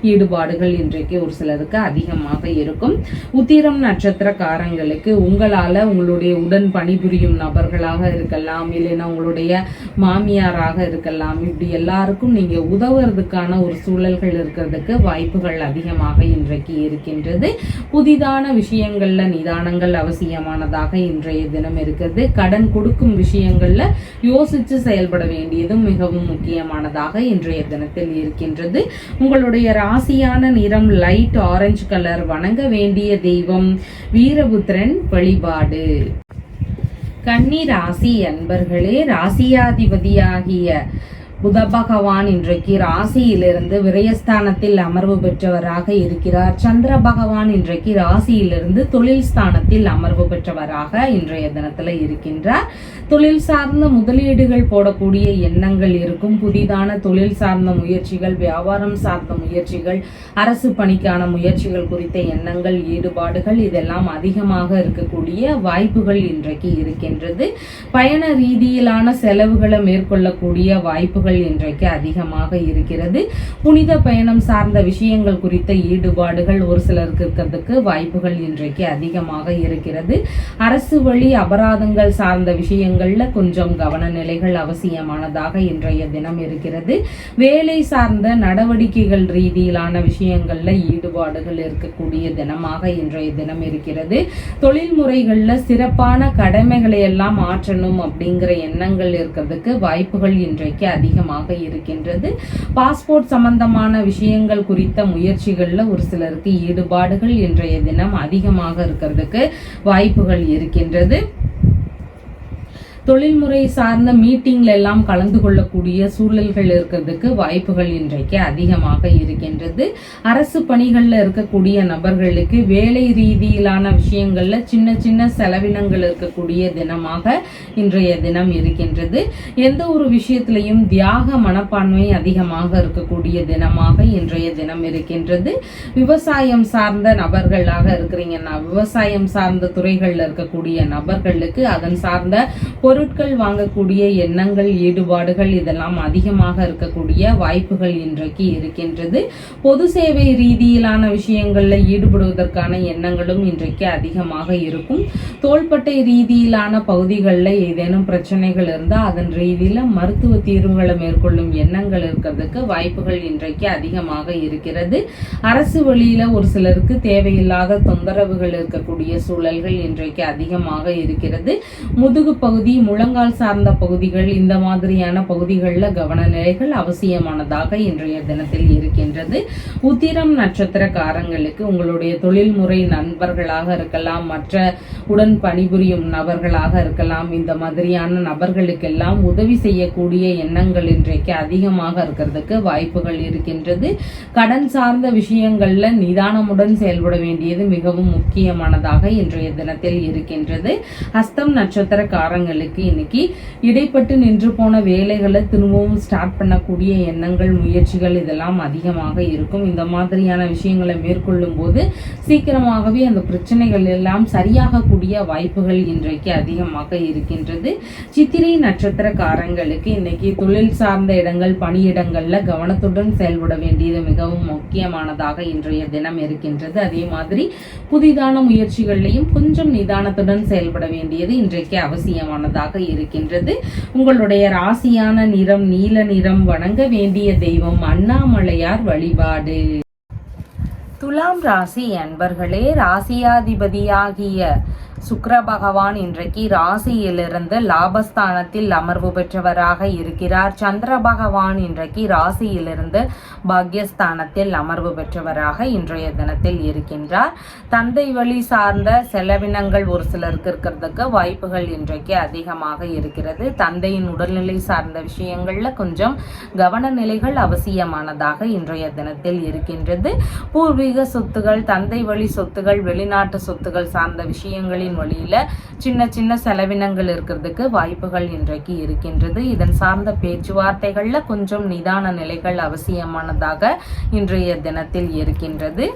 ஈடுபாடுகள் இன்றைக்கு ஒரு சிலருக்கு அதிகமாக இருக்கும். உத்திரம் நட்சத்திரக்காரங்களுக்கு உங்களால உங்களுடைய உடன் பணிபுரியும் நபர்களாக இருக்கலாம், இல்லைன்னா உங்களுடைய மாமியாராக இருக்கலாம், இப்படி எல்லாருக்கும் நீங்க உதவுறதுக்கான ஒரு சூழல்கள் இருக்கிறதுக்கு வாய்ப்புகள் அதிகமாக இன்றைக்கு இருக்கின்றது. புதிதான விஷயங்கள்ல நிதானங்கள் அவசியமானதாக இன்றைய தினம் இருக்கிறது. கடன் கொடுக்கும் விஷயங்கள்ல யோசிச்சு செயல்பட வேண்டியதும் மிகவும் முக்கியமானதாக இன்றைய தினத்தில் இருக்கின்றது. உங்களுடைய ராசியான நிறம் லைட் ஆரஞ்சு கலர். வணங்க வேண்டிய தெய்வம் வீரபுத்திரன் வழிபாடு. கன்னி ராசி அன்பர்களே, ராசியாதிபதியாகிய புத பகவான் இன்றைக்கு ராசியிலிருந்து விரயஸ்தானத்தில் அமர்வு பெற்றவராக இருக்கிறார். சந்திர பகவான் இன்றைக்கு ராசியிலிருந்து தொழில் ஸ்தானத்தில் அமர்வு பெற்றவராக இன்றைய தினத்துல இருக்கின்றார். தொழில் சார்ந்த முதலீடுகள் போடக்கூடிய எண்ணங்கள் இருக்கும். புதிதான தொழில் சார்ந்த முயற்சிகள், வியாபாரம் சார்ந்த முயற்சிகள், அரசு பணிக்கான முயற்சிகள் குறித்த எண்ணங்கள், ஈடுபாடுகள் இதெல்லாம் அதிகமாக இருக்கக்கூடிய வாய்ப்புகள் இன்றைக்கு இருக்கின்றது. பயண ரீதியிலான செலவுகளை மேற்கொள்ளக்கூடிய வாய்ப்புகள் இன்றைக்கு அதிகமாக இருக்கிறது. புனித பயணம் சார்ந்த விஷயங்கள் குறித்த ஈடுபாடுகள் ஒரு சிலருக்கு இருக்கிறதுக்கு வாய்ப்புகள் இன்றைக்கு அதிகமாக இருக்கிறது. அரசு வழி அபராதங்கள் சார்ந்த விஷயங்கள்ல கொஞ்சம் கவன நிலைகள் அவசியமானதாக இன்றைய தினம் இருக்கிறது. வேலை சார்ந்த நடவடிக்கைகள் ரீதியிலான விஷயங்கள்ல ஈடுபாடுகள் இருக்கக்கூடிய தினமாக இன்றைய தினம் இருக்கிறது. தொழில் முறைகள்ல சிறப்பான கடமைகளை எல்லாம் ஆற்றணும் அப்படிங்கிற எண்ணங்கள் இருக்கிறதுக்கு வாய்ப்புகள் இன்றைக்கு அதிகமாக இருக்கின்றது. பாஸ்போர்ட் சம்பந்தமான விஷயங்கள் குறித்த முயற்சிகள்ல ஒரு சிலருக்கு ஈடுபாடுகள் இன்றைய தினம் அதிகமாக இருக்கிறதுக்கு வாய்ப்புகள் இருக்கின்றது. தொழில்முறை சார்ந்த மீட்டிங்ல எல்லாம் கலந்து கொள்ளக்கூடிய சூழல்கள் இருக்கிறதுக்கு வாய்ப்புகள் இன்றைக்கு அதிகமாக இருக்கின்றது. அரசு பணிகள்ல இருக்கக்கூடிய நபர்களுக்கு வேலை ரீதியிலான விஷயங்கள்ல சின்ன சின்ன செலவினங்கள் இருக்கக்கூடிய தினமாக இன்றைய தினம் இருக்கின்றது. எந்த ஒரு விஷயத்திலையும் தியாக மனப்பான்மை அதிகமாக இருக்கக்கூடிய தினமாக இன்றைய தினம் இருக்கின்றது. விவசாயம் சார்ந்த நபர்களாக இருக்கிறீங்கன்னா, விவசாயம் சார்ந்த துறைகள்ல இருக்கக்கூடிய நபர்களுக்கு அதன் சார்ந்த பொருட்கள் வாங்கக்கூடிய எண்ணங்கள், ஈடுபாடுகள் இதெல்லாம் அதிகமாக இருக்கக்கூடிய வாய்ப்புகள் இன்றைக்கு இருக்கின்றது. பொது சேவை ரீதியிலான விஷயங்கள்ல ஈடுபடுவதற்கான எண்ணங்களும் இன்றைக்கு அதிகமாக இருக்கும். தோள்பட்டை ரீதியிலான பகுதிகளில் ஏதேனும் பிரச்சனைகள் இருந்தால் அதன் ரீதியில மருத்துவ தீர்வுகளை மேற்கொள்ளும் எண்ணங்கள் இருக்கிறதுக்கு வாய்ப்புகள் இன்றைக்கு அதிகமாக இருக்கிறது. அரசு வழியில ஒரு சிலருக்கு தேவையில்லாத தொந்தரவுகள் இருக்கக்கூடிய சூழல்கள் இன்றைக்கு அதிகமாக இருக்கிறது. முதுகு பகுதி, முழங்கால் சார்ந்த பகுதிகள் இந்த மாதிரியான பகுதிகளில் கவன நிலைகள் அவசியமானதாக இன்றைய தினத்தில் இருக்கின்றது. உத்திரம் நட்சத்திரக்காரங்களுக்கு உங்களுடைய தொழில்முறை நண்பர்களாக இருக்கலாம், மற்ற உடன் பணிபுரியும் நபர்களாக இருக்கலாம், இந்த மாதிரியான நபர்களுக்கெல்லாம் உதவி செய்யக்கூடிய எண்ணங்கள் இன்றைக்கு அதிகமாக இருக்கிறதுக்கு வாய்ப்புகள் இருக்கின்றது. கடன் சார்ந்த விஷயங்கள்ல நிதானமுடன் செயல்பட வேண்டியது மிகவும் முக்கியமானதாக இன்றைய தினத்தில் இருக்கின்றது. ஹஸ்தம் நட்சத்திரக்காரங்களுக்கு இன்னைக்கு இடைப்பட்டு நின்று போன வேலைகளை திரும்பவும் ஸ்டார்ட் பண்ணக்கூடிய எண்ணங்கள், முயற்சிகள் இதெல்லாம் அதிகமாக இருக்கும். இந்த மாதிரியான விஷயங்களை மேற்கொள்ளும் போது சீக்கிரமாகவே அந்த பிரச்சனைகள் எல்லாம் சரியாகக்கூடிய வாய்ப்புகள் இன்றைக்கு அதிகமாக இருக்கின்றது. சித்திரை நட்சத்திரக்காரங்களுக்கு இன்னைக்கு தொழில் சார்ந்த இடங்கள், பணியிடங்கள்ல கவனத்துடன் செயல்பட வேண்டியது மிகவும் முக்கியமானதாக இன்றைய தினம் இருக்கின்றது. அதே மாதிரி புதிதான முயற்சிகள்லையும் கொஞ்சம் நிதானத்துடன் செயல்பட வேண்டியது இன்றைக்கு அவசியமானதாக இருக்கின்றது. உங்களுடைய ராசியான நிறம் நீல நிறம். வணங்க வேண்டிய தெய்வம் அண்ணாமலையார் வழிபாடு. துலாம் ராசி அன்பர்களே, ராசியாதிபதியாகிய சுக்கிர பகவான் இன்றைக்கு ராசியிலிருந்து லாபஸ்தானத்தில் அமர்வு பெற்றவராக இருக்கிறார். சந்திர பகவான் இன்றைக்கு ராசியிலிருந்து பாக்யஸ்தானத்தில் அமர்வு பெற்றவராக இன்றைய தினத்தில் இருக்கின்றார். தந்தை வழி சார்ந்த செலவினங்கள் ஒரு சிலருக்கு இருக்கிறதுக்கு வாய்ப்புகள் இன்றைக்கு அதிகமாக இருக்கிறது. தந்தையின் உடல்நிலை சார்ந்த விஷயங்கள்ல கொஞ்சம் கவன நிலைகள் அவசியமானதாக இன்றைய தினத்தில் இருக்கின்றது. பூர்வீக சொத்துகள், தந்தை வழி சொத்துகள், வெளிநாட்டு சொத்துகள் சார்ந்த விஷயங்களின் வழியில சின்ன சின்ன செலவினங்கள் இருக்கிறதுக்கு வாய்ப்புகள் இன்றைக்கு இருக்கின்றது. இதன் சார்ந்த பேச்சுவார்த்தைகள்ல கொஞ்சம் நிதான நிலைகள் அவசியமானதாக இன்றைய தினத்தில் இருக்கின்றது.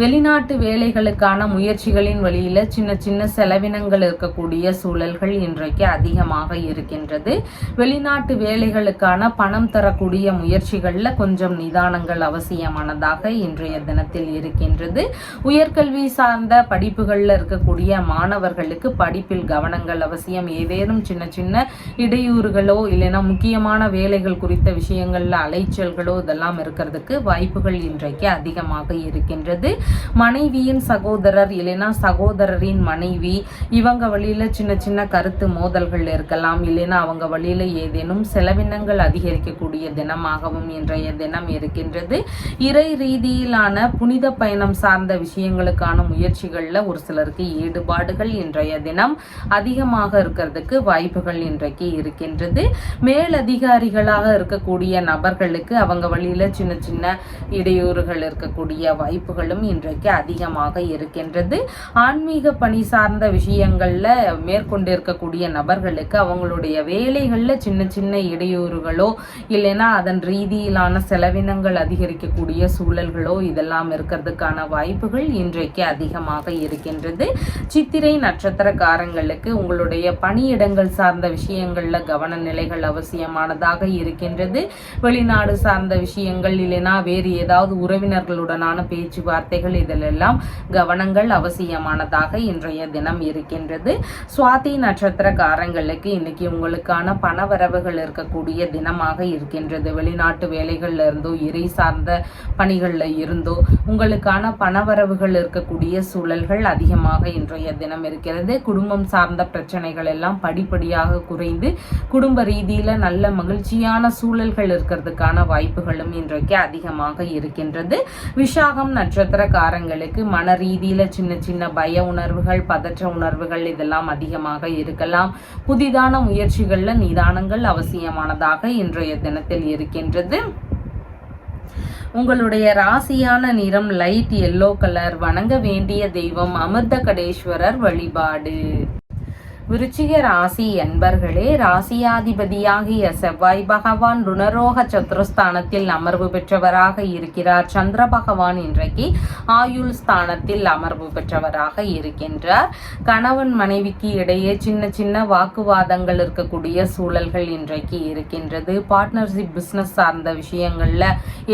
வெளிநாட்டு வேலைகளுக்கான முயற்சிகளின் வழியில சின்ன சின்ன செலவினங்கள் இருக்கக்கூடிய சூழல்கள் இன்றைக்கு அதிகமாக இருக்கின்றது. வெளிநாட்டு வேலைகளுக்கான பணம் தரக்கூடிய முயற்சிகள்ல கொஞ்சம் நிதானங்கள் அவசியமானதாக இன்றைய தினத்தில் இருக்கின்றது. உயர்கல்வி சார்ந்த படிப்புகள்ல இருக்கக்கூடிய மாணவர்களுக்கு படிப்பில் கவனங்கள் அவசியம். ஏதேனும் சின்ன சின்ன இடையூறுகளோ இல்லைன்னா முக்கியமான வேலைகள் குறித்த விஷயங்கள்ல அலைச்சல்களோ இதெல்லாம் இருக்கிறதுக்கு வாய்ப்புகள் இன்றைக்கு அதிகமாக இருக்கின்றது. மனைவியின் சகோதரர் இல்லைன்னா சகோதரரின் மனைவி, இவங்க வழியில சின்ன சின்ன கருத்து மோதல்கள் இருக்கலாம். இல்லைன்னா அவங்க வழியில ஏதேனும் செலவினங்கள் அதிகரிக்கக்கூடிய தினமாகவும் இன்றைய தினம் இருக்கின்றது. இறை ரீதியிலான புனித பயணம் சார்ந்த விஷயங்களுக்கான முயற்சிகள்ல ஒரு சிலருக்கு ஈடுபாடுகள் இன்றைய தினம் அதிகமாக இருக்கிறதுக்கு வாய்ப்புகள் இன்றைக்கு இருக்கின்றது. மேலதிகாரிகளாக இருக்கக்கூடிய நபர்களுக்கு அவங்க வழியில சின்ன சின்ன இடையூறுகள் இருக்கக்கூடிய வாய்ப்புகளும் இன்றைக்கு அதிகமாக இருக்கின்றது. ஆன்மீக பணி சார்ந்த விஷயங்கள்ல மேற்கொண்டிருக்கக்கூடிய நபர்களுக்கு அவங்களுடைய வேலைகள்ல சின்ன சின்ன இடையூறுகளோ இல்லைன்னா அதன் ரீதியிலான செலவினங்கள் அதிகரிக்கக்கூடிய சூழல்களோ இதெல்லாம் இருக்கிறதுக்கான வாய்ப்புகள் இன்றைக்கு அதிகமாக இருக்கின்றது. சித்திரை நட்சத்திரக்காரங்களுக்கு உங்களுடைய பணியிடங்கள் சார்ந்த விஷயங்கள்ல கவன நிலைகள் அவசியமானதாக இருக்கின்றது. வெளிநாடு சார்ந்த விஷயங்கள் இல்லைன்னா வேறு ஏதாவது உறவினர்களுடனான பேச்சுவார்த்தைகள் இதிலெல்லாம் கவனங்கள் அவசியமானதாக இன்றைய தினம் இருக்கின்றது. சுவாதி நட்சத்திரக்காரங்களுக்கு இன்னைக்கு உங்களுக்கான பணவரவுகள் இருக்கக்கூடிய தினமாக இருக்கின்றது. வெளிநாட்டு வேலைகள்ல இருந்தோ இறை சார்ந்த பணிகள்ல இருந்தோ உங்களுக்கான பணவரவுகள் இருக்கக்கூடிய சூழல்கள் அதிகமாக இன்றைய தினம் இருக்கிறது. குடும்பம் சார்ந்த பிரச்சனைகள் எல்லாம் படிப்படியாக குறைந்து குடும்ப ரீதியில நல்ல மகிழ்ச்சியான சூழல்கள் இருக்கிறதுக்கான வாய்ப்புகளும் இன்றைக்கு அதிகமாக இருக்கின்றது. விஷாகம் நட்சத்திரக்காரங்களுக்கு மன ரீதியில சின்ன சின்ன பய உணர்வுகள், பதற்ற உணர்வுகள் இதெல்லாம் அதிகமாக இருக்கலாம். புதிதான முயற்சிகள்ல நிதானங்கள் அவசியமானதாக இன்றைய தினத்தில் இருக்கின்றது. உங்களுடைய ராசியான நிறம் லைட் எல்லோ கலர். வணங்க வேண்டிய தெய்வம் அமிர்த கடேஸ்வரர் வழிபாடு. விருச்சிக ராசி என்பர்களே, ராசியாதிபதியாகிய செவ்வாய் பகவான் ருணரோக சத்துருஸ்தானத்தில் அமர்வு பெற்றவராக இருக்கிறார். சந்திர பகவான் இன்றைக்கு ஆயுள் ஸ்தானத்தில் அமர்வு பெற்றவராக இருக்கின்றார். கணவன் மனைவிக்கு இடையே சின்ன சின்ன வாக்குவாதங்கள் இருக்கக்கூடிய சூழல்கள் இன்றைக்கு இருக்கின்றது. பார்ட்னர்ஷிப் பிசினஸ் சார்ந்த விஷயங்கள்ல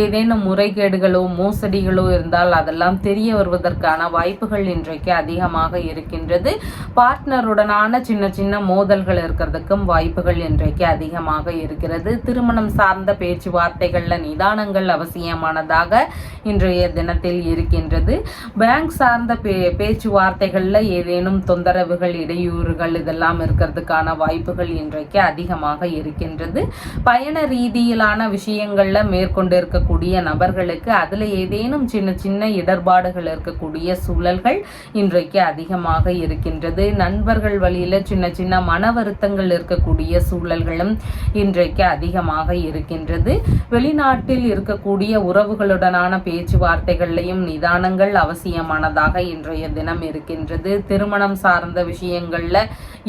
ஏதேனும் முறைகேடுகளோ மோசடிகளோ இருந்தால் அதெல்லாம் தெரிய வருவதற்கான வாய்ப்புகள் இன்றைக்கு அதிகமாக இருக்கின்றது. பார்ட்னருடனான சின்ன சின்ன மோதல்கள் இருக்கிறதுக்கும் வாய்ப்புகள் இன்றைக்கு அதிகமாக இருக்கிறது. திருமணம் சார்ந்த பேச்சுவார்த்தைகள்ல நிதானங்கள் அவசியமானதாக இன்றைய தினத்தில் இருக்கின்றது. பேங்க் சார்ந்த பேச்சுவார்த்தைகள்ல ஏதேனும் தொந்தரவுகள், இடையூறுகள் இதெல்லாம் இருக்கிறதுக்கான வாய்ப்புகள் இன்றைக்கு அதிகமாக இருக்கின்றது. பயண ரீதியிலான விஷயங்கள்ல மேற்கொண்டு இருக்கக்கூடிய நபர்களுக்கு அதுல ஏதேனும் சின்ன சின்ன இடர்பாடுகள் இருக்கக்கூடிய சூழல்கள் இன்றைக்கு அதிகமாக இருக்கின்றது. நண்பர்கள் வழியில சின்ன சின்ன மன வருத்தங்கள் இருக்கக்கூடிய சூழல்களும் இன்றைக்கு அதிகமாக இருக்கின்றது. வெளிநாட்டில் இருக்கக்கூடிய உறவுகளுடனான பேச்சுவார்த்தைகள்லையும் நிதானங்கள் அவசியமானதாக இன்றைய தினம் இருக்கின்றது. திருமணம் சார்ந்த விஷயங்கள்ல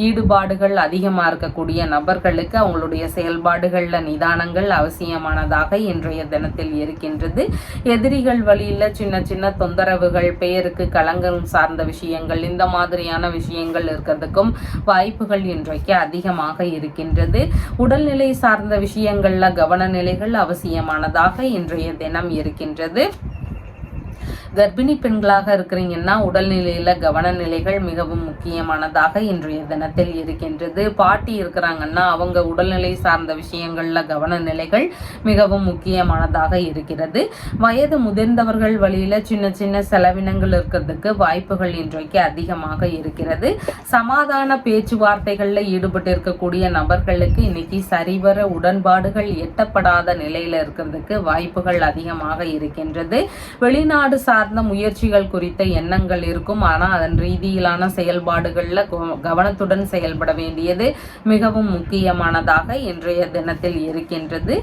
ஈடுபாடுகள் அதிகமாக இருக்கக்கூடிய நபர்களுக்கு அவங்களுடைய செயல்பாடுகள்ல நிதானங்கள் அவசியமானதாக இன்றைய தினத்தில் இருக்கின்றது. எதிரிகள் வழியில சின்ன சின்ன தொந்தரவுகள், பெயருக்கு களங்கம் சார்ந்த விஷயங்கள் இந்த மாதிரியான விஷயங்கள் இருக்கிறதுக்கும் வாய்ப்புகள் இன்றைக்கு அதிகமாக இருக்கின்றது. உடல்நிலை சார்ந்த விஷயங்கள்ல கவன நிலைகள் அவசியமானதாக இன்றைய தினம் இருக்கின்றது. கர்ப்பிணி பெண்களாக இருக்கிறீங்கன்னா உடல்நிலையில கவனநிலைகள் மிகவும் முக்கியமானதாக இன்றைய தினத்தில் இருக்கின்றது. பாட்டி இருக்கிறாங்கன்னா அவங்க உடல்நிலை சார்ந்த விஷயங்கள்ல கவனநிலைகள் மிகவும் முக்கியமானதாக இருக்கிறது. வயது முதிர்ந்தவர்கள் வழியில சின்ன சின்ன செலவினங்கள் இருக்கிறதுக்கு வாய்ப்புகள் இன்றைக்கு அதிகமாக இருக்கிறது. சமாதான பேச்சுவார்த்தைகள்ல ஈடுபட்டு இருக்கக்கூடிய நபர்களுக்கு இன்னைக்கு சரிவர உடன்பாடுகள் எட்டப்படாத நிலையில இருக்கிறதுக்கு வாய்ப்புகள் அதிகமாக இருக்கின்றது. வெளிநாடு சார்ந்த முயற்சிகள் குறித்த எண்ணங்கள் இருக்கும். ஆனால் அதன் ரீதியிலான செயல்பாடுகள்ல கவனத்துடன் செயல்பட வேண்டியது மிகவும் முக்கியமானதாக இன்றைய தினத்தில் இருக்கின்றது.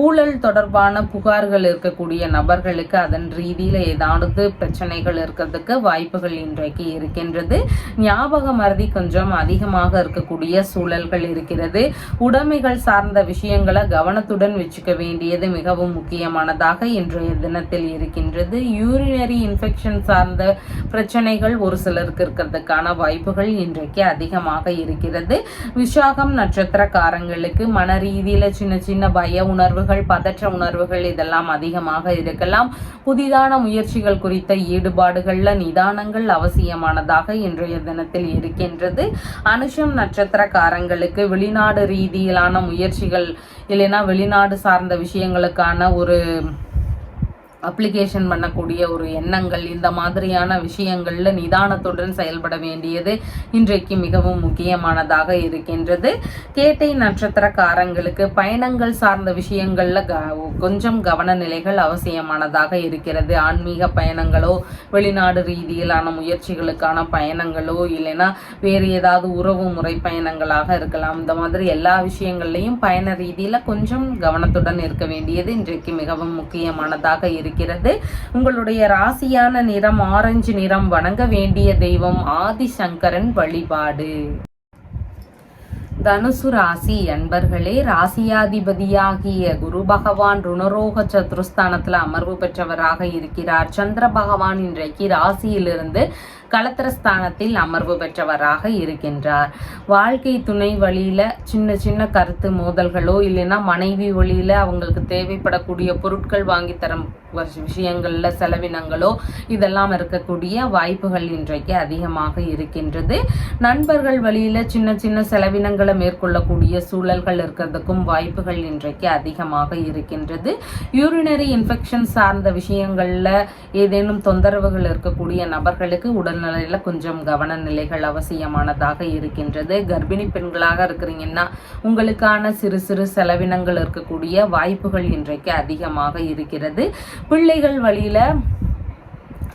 ஊழல் தொடர்பான புகார்கள் இருக்கக்கூடிய நபர்களுக்கு அதன் ரீதியில ஏதாவது பிரச்சனைகள் இருக்கிறதுக்கு வாய்ப்புகள் இன்றைக்கு இருக்கின்றது. ஞாபக மறதி கொஞ்சம் அதிகமாக இருக்கக்கூடிய சூழல்கள் இருக்கிறது. உடைமைகள் சார்ந்த விஷயங்களை கவனத்துடன் வச்சுக்க வேண்டியது மிகவும் முக்கியமானதாக இன்றைய தினத்தில் இருக்கின்றது. யூரினரி இன்ஃபெக்ஷன் சார்ந்த பிரச்சனைகள் ஒரு சிலருக்கு இருக்கிறதுக்கான வாய்ப்புகள் இன்றைக்கு அதிகமாக இருக்கிறது. விசாகம் நட்சத்திரக்காரங்களுக்கு மன ரீதியில சின்ன சின்ன பய உணர்வுகள், பதற்ற உணர்வுகள் இதெல்லாம் அதிகமாக இருக்கலாம். புதிதான முயற்சிகள் குறித்த ஈடுபாடுகள்ல நிதானங்கள் அவசியமானதாக இன்றைய தினத்தில் இருக்கின்றது. அனுஷம் நட்சத்திரக்காரங்களுக்கு வெளிநாடு ரீதியிலான முயற்சிகள் இல்லைன்னா வெளிநாடு சார்ந்த விஷயங்களுக்கான ஒரு அப்ளிகேஷன் பண்ணக்கூடிய ஒரு எண்ணங்கள், இந்த மாதிரியான விஷயங்கள்ல நிதானத்துடன் செயல்பட வேண்டியது இன்றைக்கு மிகவும் முக்கியமானதாக இருக்கின்றது. கேட்டை நட்சத்திரக்காரங்களுக்கு பயணங்கள் சார்ந்த விஷயங்கள்ல கொஞ்சம் கவன நிலைகள் அவசியமானதாக இருக்கிறது. ஆன்மீக பயணங்களோ, வெளிநாடு ரீதியிலான முயற்சிகளுக்கான பயணங்களோ, இல்லைன்னா வேறு ஏதாவது உறவு முறை பயணங்களாக இருக்கலாம். இந்த மாதிரி எல்லா விஷயங்கள்லையும் பயண ரீதியில கொஞ்சம் கவனத்துடன் இருக்க வேண்டியது இன்றைக்கு மிகவும் முக்கியமானதாக இருக்கிறது. உங்களுடைய ராசியான நிறம் ஆரஞ்சு நிறம். வணங்க வேண்டிய தெய்வம் ஆதிசங்கரன் வழிபாடு. தனுசு ராசி அன்பர்களே, ராசியாதிபதியாகிய குரு பகவான் ருணரோக சதுருஸ்தானத்துல அமர்வு பெற்றவராக இருக்கிறார். சந்திர பகவான் இன்றைக்கு ராசியிலிருந்து களத்திரஸ்தானத்தில் அமர்வு பெற்றவராக இருக்கின்றார். வாழ்க்கை துணை வழியில சின்ன சின்ன கருத்து மோதல்களோ, இல்லைன்னா மனைவி வழியில அவங்களுக்கு தேவைப்படக்கூடிய பொருட்கள் வாங்கி தரும் விஷயங்கள்ல செலவினங்களோ இதெல்லாம் இருக்கக்கூடிய வாய்ப்புகள் இன்றைக்கு அதிகமாக இருக்கின்றது. நண்பர்கள் வழியில சின்ன சின்ன செலவினங்களை மேற்கொள்ளக்கூடிய சூழல்கள் இருக்கிறதுக்கும் வாய்ப்புகள் இன்றைக்கு அதிகமாக இருக்கின்றது. யூரினரி இன்ஃபெக்ஷன் சார்ந்த விஷயங்கள்ல ஏதேனும் தொந்தரவுகள் இருக்கக்கூடிய நபர்களுக்கு உடல்நிலையில கொஞ்சம் கவன நிலைகள் அவசியமானதாக இருக்கின்றது. கர்ப்பிணி பெண்களாக இருக்கிறீங்கன்னா உங்களுக்கான சிறு சிறு செலவினங்கள் இருக்கக்கூடிய வாய்ப்புகள் இன்றைக்கு அதிகமாக இருக்கிறது. பிள்ளைகள் வழியில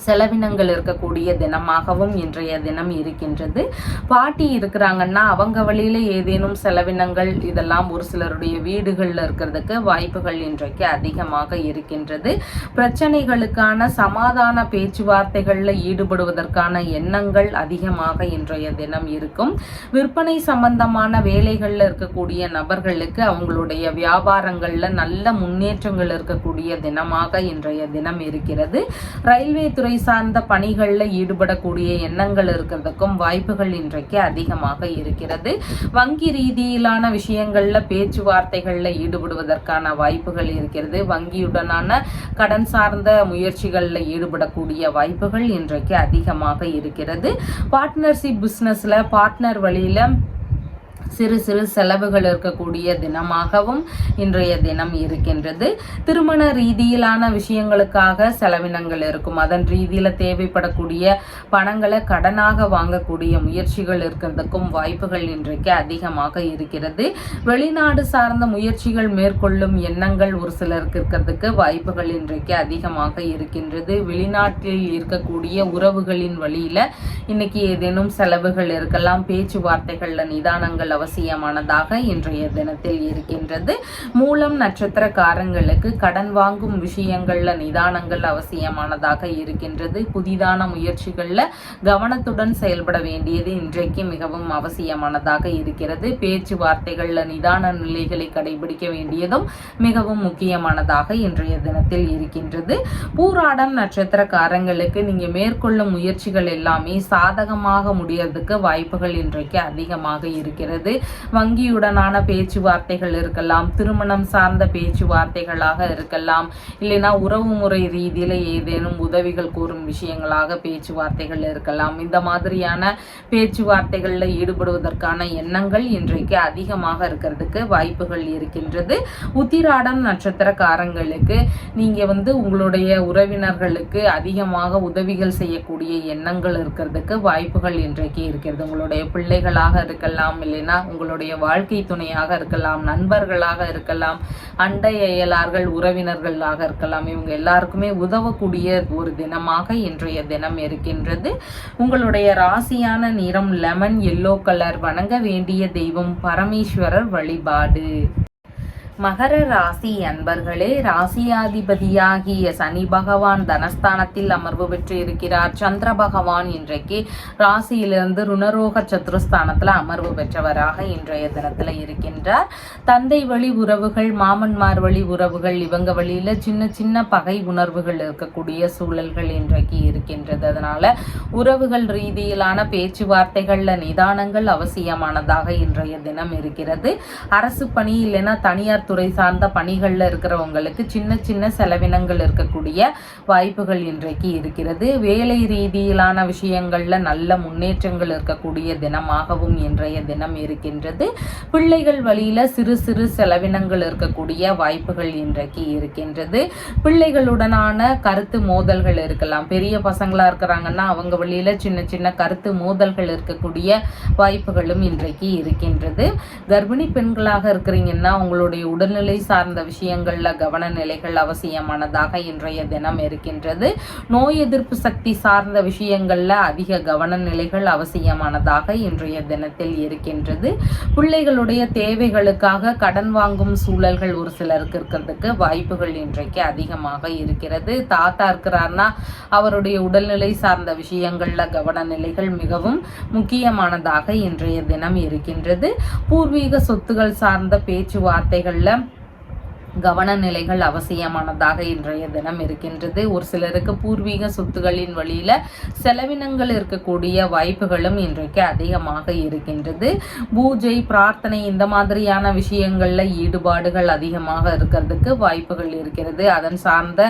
செலவினங்கள் இருக்கக்கூடிய தினமாகவும் இன்றைய தினம் இருக்கின்றது. பாட்டி இருக்கிறாங்கன்னா அவங்க வழியில ஏதேனும் செலவினங்கள் இதெல்லாம் ஒரு சிலருடைய வீடுகளில் இருக்கிறதுக்கு வாய்ப்புகள் இன்றைக்கு அதிகமாக இருக்கின்றது. பிரச்சனைகளுக்கான சமாதான பேச்சுவார்த்தைகளில் ஈடுபடுவதற்கான எண்ணங்கள் அதிகமாக இன்றைய தினம் இருக்கும். விற்பனை சம்பந்தமான வேலைகளில் இருக்கக்கூடிய நபர்களுக்கு அவங்களுடைய வியாபாரங்கள்ல நல்ல முன்னேற்றங்கள் இருக்கக்கூடிய தினமாக இன்றைய தினம் இருக்கிறது. ரயில்வே துறை சார்ந்த பணிகளில் ஈடுபடக்கூடிய எண்ணங்கள் இருக்கிறதுக்கும் வாய்ப்புகள் இன்றைக்கு அதிகமாக இருக்கிறது. வங்கி ரீதியிலான விஷயங்கள்ல பேச்சுவார்த்தைகள்ல ஈடுபடுவதற்கான வாய்ப்புகள் இருக்கிறது. வங்கியுடனான கடன் சார்ந்த முயற்சிகள்ல ஈடுபடக்கூடிய வாய்ப்புகள் இன்றைக்கு அதிகமாக இருக்கிறது. பார்ட்னர்ஷிப் பிசினஸ்ல பார்ட்னர் வழியில சிறு சிறு செலவுகள் இருக்கக்கூடிய தினமாகவும் இன்றைய தினம் இருக்கின்றது. திருமண ரீதியிலான விஷயங்களுக்காக செலவினங்கள் இருக்கும். அதன் ரீதியில தேவைப்படக்கூடிய பணங்களை கடனாக வாங்கக்கூடிய முயற்சிகள் இருக்கிறதுக்கும் வாய்ப்புகள் இன்றைக்கு அதிகமாக இருக்கிறது. வெளிநாடு சார்ந்த முயற்சிகள் மேற்கொள்ளும் எண்ணங்கள் ஒரு சிலருக்கு இருக்கிறதுக்கு வாய்ப்புகள் இன்றைக்கு அதிகமாக இருக்கின்றது. வெளிநாட்டில் இருக்கக்கூடிய உறவுகளின் வழியில இன்னைக்கு ஏதேனும் செலவுகள் இருக்கலாம். பேச்சுவார்த்தைகள்ல நிதானங்கள் அவசியமானதாக இன்றைய தினத்தில் இருக்கின்றது. மூலம் நட்சத்திரக்காரங்களுக்கு கடன் வாங்கும் விஷயங்கள்ல நிதானங்கள் அவசியமானதாக இருக்கின்றது. புதிதான முயற்சிகள்ல கவனத்துடன் செயல்பட வேண்டியது இன்றைக்கு மிகவும் அவசியமானதாக இருக்கிறது. பேச்சுவார்த்தைகள்ல நிதான நிலைகளை கடைபிடிக்க வேண்டியதும் மிகவும் முக்கியமானதாக இன்றைய தினத்தில் இருக்கின்றது. பூராடம் நட்சத்திரக்காரங்களுக்கு நீங்க மேற்கொள்ளும் முயற்சிகள் எல்லாமே சாதகமாக முடியறதுக்கு வாய்ப்புகள் இன்றைக்கு அதிகமாக இருக்கிறது. வங்கியுடனான பேச்சுவார்த்தைகள் இருக்கலாம், திருமணம் சார்ந்த பேச்சுவார்த்தைகளாக இருக்கலாம், இல்லைன்னா உறவு முறை ரீதியில ஏதேனும் உதவிகள் கூறும் விஷயங்களாக பேச்சுவார்த்தைகள் இருக்கலாம். இந்த மாதிரியான பேச்சுவார்த்தைகள்ல ஈடுபடுவதற்கான எண்ணங்கள் இன்றைக்கு அதிகமாக இருக்கிறதுக்கு வாய்ப்புகள் இருக்கின்றது. உத்திராடம் நட்சத்திரக்காரங்களுக்கு நீங்க உங்களுடைய உறவினர்களுக்கு அதிகமாக உதவிகள் செய்யக்கூடிய எண்ணங்கள் இருக்கிறதுக்கு வாய்ப்புகள் இன்றைக்கு இருக்கிறது. உங்களுடைய பிள்ளைகளாக இருக்கலாம், இல்லைன்னா உங்களுடைய வாழ்க்கை துணையாக இருக்கலாம், நண்பர்களாக இருக்கலாம், அண்டை அயலார்கள் உறவினர்களாக இருக்கலாம். இவங்க எல்லாருக்குமே உதவக்கூடிய ஒரு தினமாக இன்றைய தினம் இருக்கின்றது. உங்களுடைய ராசியான நிறம் லெமன் எல்லோ கலர். வணங்க வேண்டிய தெய்வம் பரமேஸ்வரர் வழிபாடு. மகர ராசி அன்பர்களே, ராசியாதிபதியாகிய சனி பகவான் தனஸ்தானத்தில் அமர்வு பெற்று இருக்கிறார். சந்திர பகவான் இன்றைக்கு ராசியிலிருந்து ருணரோக சத்துருஸ்தானத்துல அமர்வு பெற்றவராக இன்றைய தினத்துல இருக்கின்றார். தந்தை வழி உறவுகள், மாமன்மார் வழி உறவுகள், இவங்க வழியில சின்ன சின்ன பகை உணர்வுகள் இருக்கக்கூடிய சூழல்கள் இன்றைக்கு இருக்கின்றது. அதனால உறவுகள் ரீதியிலான பேச்சுவார்த்தைகள்ல நிதானங்கள் அவசியமானதாக இன்றைய தினம் இருக்கிறது. அரசு பணி இல்லைன்னா தனியார் தனியார் துறை சார்ந்த பணிகளில் இருக்கிறவங்களுக்கு சின்ன சின்ன செலவினங்கள் இருக்கக்கூடிய வாய்ப்புகள் இன்றைக்கு இருக்கிறது. வேலை ரீதியிலான விஷயங்கள்ல நல்ல முன்னேற்றங்கள் இருக்கக்கூடிய தினமாகவும் இன்றைய தினம் இருக்கின்றது. பிள்ளைகள் வழியில சிறு சிறு செலவினங்கள் இருக்கக்கூடிய வாய்ப்புகள் இன்றைக்கு இருக்கின்றது. பிள்ளைகளுடனான கருத்து மோதல்கள் இருக்கலாம். பெரிய பசங்களா இருக்கிறாங்கன்னா அவங்க வழியில சின்ன சின்ன கருத்து மோதல்கள் இருக்கக்கூடிய வாய்ப்புகளும் இன்றைக்கு இருக்கின்றது. கர்ப்பிணி பெண்களாக இருக்கிறீங்கன்னா உங்களுடைய உடல்நிலை சார்ந்த விஷயங்கள்ல கவன நிலைகள் அவசியமானதாக இன்றைய தினம் இருக்கின்றது. நோய் எதிர்ப்பு சக்தி சார்ந்த விஷயங்கள்ல அதிக கவன நிலைகள் அவசியமானதாக இன்றைய தினத்தில் இருக்கின்றது. பிள்ளைகளுடைய தேவைகளுக்காக கடன் வாங்கும் சூழல்கள் ஒரு சிலருக்கு இருக்கிறதுக்கு வாய்ப்புகள் இன்றைக்கு அதிகமாக இருக்கிறது. தாத்தா இருக்கிறார்னா அவருடைய உடல்நிலை சார்ந்த விஷயங்கள்ல கவன நிலைகள் மிகவும் முக்கியமானதாக இன்றைய தினம் இருக்கின்றது. பூர்வீக சொத்துகள் சார்ந்த பேச்சுவார்த்தைகள்ல கவன நிலைகள் அவசியமானதாக இன்றைய தினம் இருக்கின்றது. ஒரு சிலருக்கு பூர்வீக சொத்துகளின் வழியில செலவினங்கள் இருக்கக்கூடிய வாய்ப்புகளும் இன்றைக்கு அதிகமாக இருக்கின்றது. பூஜை பிரார்த்தனை இந்த மாதிரியான விஷயங்கள்ல ஈடுபாடுகள் அதிகமாக இருக்கிறதுக்கு வாய்ப்புகள் இருக்கிறது. அதன் சார்ந்த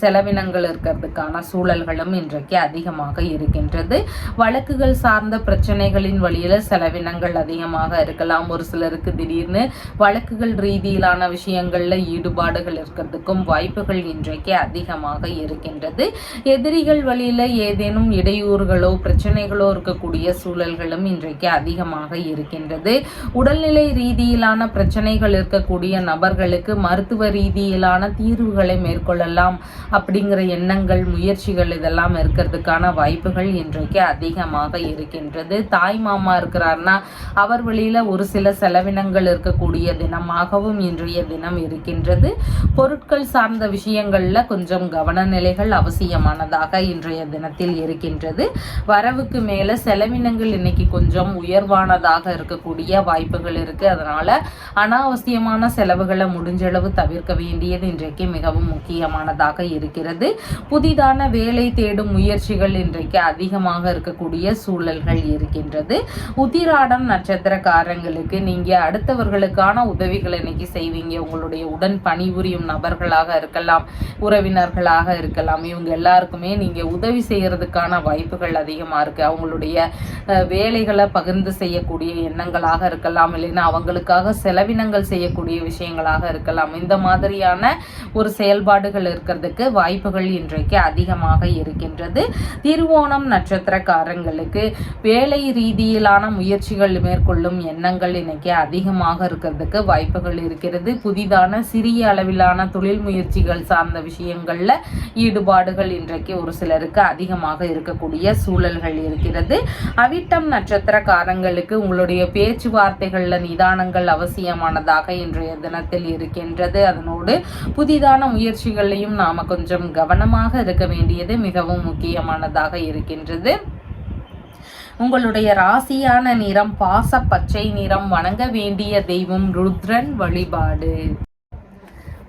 செலவினங்கள் இருக்கிறதுக்கான சூழல்களும் இன்றைக்கு அதிகமாக இருக்கின்றது. வழக்குகள் சார்ந்த பிரச்சனைகளின் வழியில செலவினங்கள் அதிகமாக இருக்கலாம். ஒரு சிலருக்கு திடீர்னு வழக்குகள் ரீதியிலான விஷயங்கள் ஈடுபாடுகள் இருக்கிறதுக்கும் வாய்ப்புகள் இன்றைக்கு அதிகமாக இருக்கின்றது. எதிரிகள் வழியில ஏதேனும் இடையூறுகளோ பிரச்சனைகளோ இருக்கக்கூடிய சூழல்களும் இன்றைக்கு அதிகமாக இருக்கின்றது. உடல்நிலை ரீதியிலான பிரச்சனைகள் இருக்கக்கூடிய நபர்களுக்கு மருத்துவ ரீதியிலான தீர்வுகளை மேற்கொள்ளலாம் அப்படிங்கிற எண்ணங்கள் முயற்சிகள் இதெல்லாம் இருக்கிறதுக்கான வாய்ப்புகள் இன்றைக்கு அதிகமாக இருக்கின்றது. தாய் மாமா இருக்கிறார்னா அவர் வழியில ஒரு சில செலவினங்கள் இருக்கக்கூடிய தினமாகவும் இன்றைய தினம் இருக்கின்றது. பொருட்கள் சார்ந்த விஷயங்கள்ல கொஞ்சம் கவன நிலைகள் அவசியமானதாக இன்றைய தினத்தில் இருக்கின்றது. வரவுக்கு மேல செலவினங்கள் இன்னைக்கு கொஞ்சம் உயர்வானதாக இருக்கக்கூடிய வாய்ப்புகள் இருக்கு. அதனால அனாவசியமான செலவுகளை முடிஞ்சளவு தவிர்க்க வேண்டியது இன்றைக்கு மிகவும் முக்கியமானதாக இருக்கிறது. புதிதான வேலை தேடும் முயற்சிகள் இன்றைக்கு அதிகமாக இருக்கக்கூடிய சூழல்கள் இருக்கின்றது. உத்திராடம் நட்சத்திரக்காரங்களுக்கு நீங்க அடுத்தவர்களுக்கான உதவிகளை இன்னைக்கு செய்வீங்க. உங்களுடைய உடன் பணிபுரியும் நபர்களாக இருக்கலாம், உறவினர்களாக இருக்கலாம், இவங்க எல்லாருக்குமே நீங்க உதவி செய்யறதுக்கான வாய்ப்புகள் அதிகமா இருக்கு. அவங்களுடைய வேலைகளை பகிர்ந்து செய்யக்கூடிய எண்ணங்களாக இருக்கலாம், இல்லைன்னா அவங்களுக்காக செலவினங்கள் செய்யக்கூடிய விஷயங்களாக இருக்கலாம். இந்த மாதிரியான ஒரு செயல்பாடுகள் இருக்கிறதுக்கு வாய்ப்புகள் இன்றைக்கு அதிகமாக இருக்கின்றது. திருவோணம் நட்சத்திரக்காரங்களுக்கு வேலை ரீதியிலான முயற்சிகள் மேற்கொள்ளும் எண்ணங்கள் இன்னைக்கு அதிகமாக இருக்கிறதுக்கு வாய்ப்புகள் இருக்கிறது. புதிதான சிறிய அளவிலான தொழில் முயற்சிகள் சார்ந்த விஷயங்கள்ல ஈடுபாடுகள் இன்றைக்கு ஒரு சிலருக்கு அதிகமாக இருக்கக்கூடிய சூழல்கள் இருக்கிறது. அவிட்டம் நட்சத்திரக்காரங்களுக்கு உங்களுடைய பேச்சுவார்த்தைகள்ல நிதானங்கள் அவசியமானதாக இன்றைய தினத்தில் இருக்கின்றது. அதனோடு புதிதான முயற்சிகளையும் நாம கொஞ்சம் கவனமாக இருக்க வேண்டியது மிகவும் முக்கியமானதாக இருக்கின்றது. உங்களுடைய ராசியான நிறம் பாச பச்சை நிறம். வணங்க வேண்டிய தெய்வம் ருத்ரன் வழிபாடு.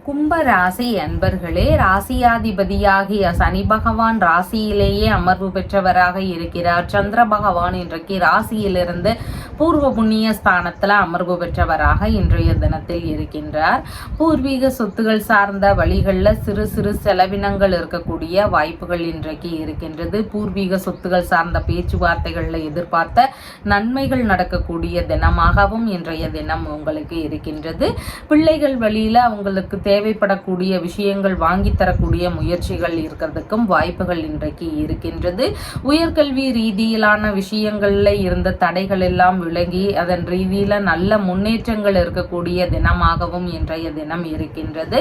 கும்ப ராசி அன்பர்களே, ராசியாதிபதியாகிய சனி பகவான் ராசியிலேயே அமர்வு பெற்றவராக இருக்கிறார். சந்திர பகவான் இன்றைக்கு ராசியிலிருந்து பூர்வ புண்ணிய ஸ்தானத்துல அமர்வு பெற்றவராக இன்றைய தினத்தில் இருக்கின்றார். பூர்வீக சொத்துகள் சார்ந்த வழிகள்ல சிறு சிறு செலவினங்கள் இருக்கக்கூடிய வாய்ப்புகள் இன்றைக்கு இருக்கின்றது. பூர்வீக சொத்துகள் சார்ந்த பேச்சுவார்த்தைகள்ல எதிர்பார்த்த நன்மைகள் நடக்கக்கூடிய தினமாகவும் இன்றைய தினம் உங்களுக்கு இருக்கின்றது. பிள்ளைகள் வழியில அவங்களுக்கு தேவைப்படக்கூடிய விஷயங்கள் வாங்கி தரக்கூடிய முயற்சிகள் இருக்கிறதுக்கும் வாய்ப்புகள் இன்றைக்கு இருக்கின்றது. உயர்கல்வி ரீதியிலான விஷயங்கள்ல இருந்த தடைகள் எல்லாம் விலகி அதன் ரீதியில நல்ல முன்னேற்றங்கள் இருக்கக்கூடிய தினமாகவும் இன்றைய தினம் இருக்கின்றது.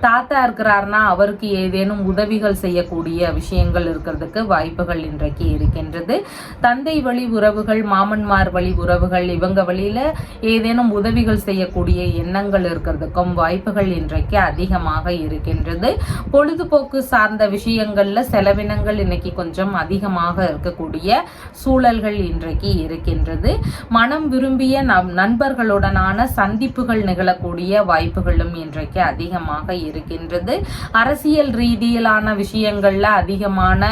தாத்தா இருக்கிறார்னா அவருக்கு ஏதேனும் உதவிகள் செய்யக்கூடிய விஷயங்கள் இருக்கிறதுக்கு வாய்ப்புகள் இன்றைக்கு இருக்கின்றது. தந்தை வழி உறவுகள், மாமன்மார் வழி உறவுகள், இவங்க வழியில ஏதேனும் உதவிகள் செய்யக்கூடிய எண்ணங்கள் இருக்கிறதுக்கும் வாய்ப்புகள் இன்றைக்கு அதிகமாக இருக்கின்றது. பொழுதுபோக்கு சார்ந்த விஷயங்கள்ல செலவினங்கள் இன்னைக்கு கொஞ்சம் அதிகமாக இருக்கக்கூடிய சூழல்கள் இன்றைக்கு இருக்கின்றது. மனம் விரும்பிய நண்பர்களுடனான சந்திப்புகள் நிகழக்கூடிய வாய்ப்புகளும் இன்றைக்கு அதிகமாக இருக்கின்றது. அரசியல் ரீதியிலான விஷயங்கள்ல அதிகமான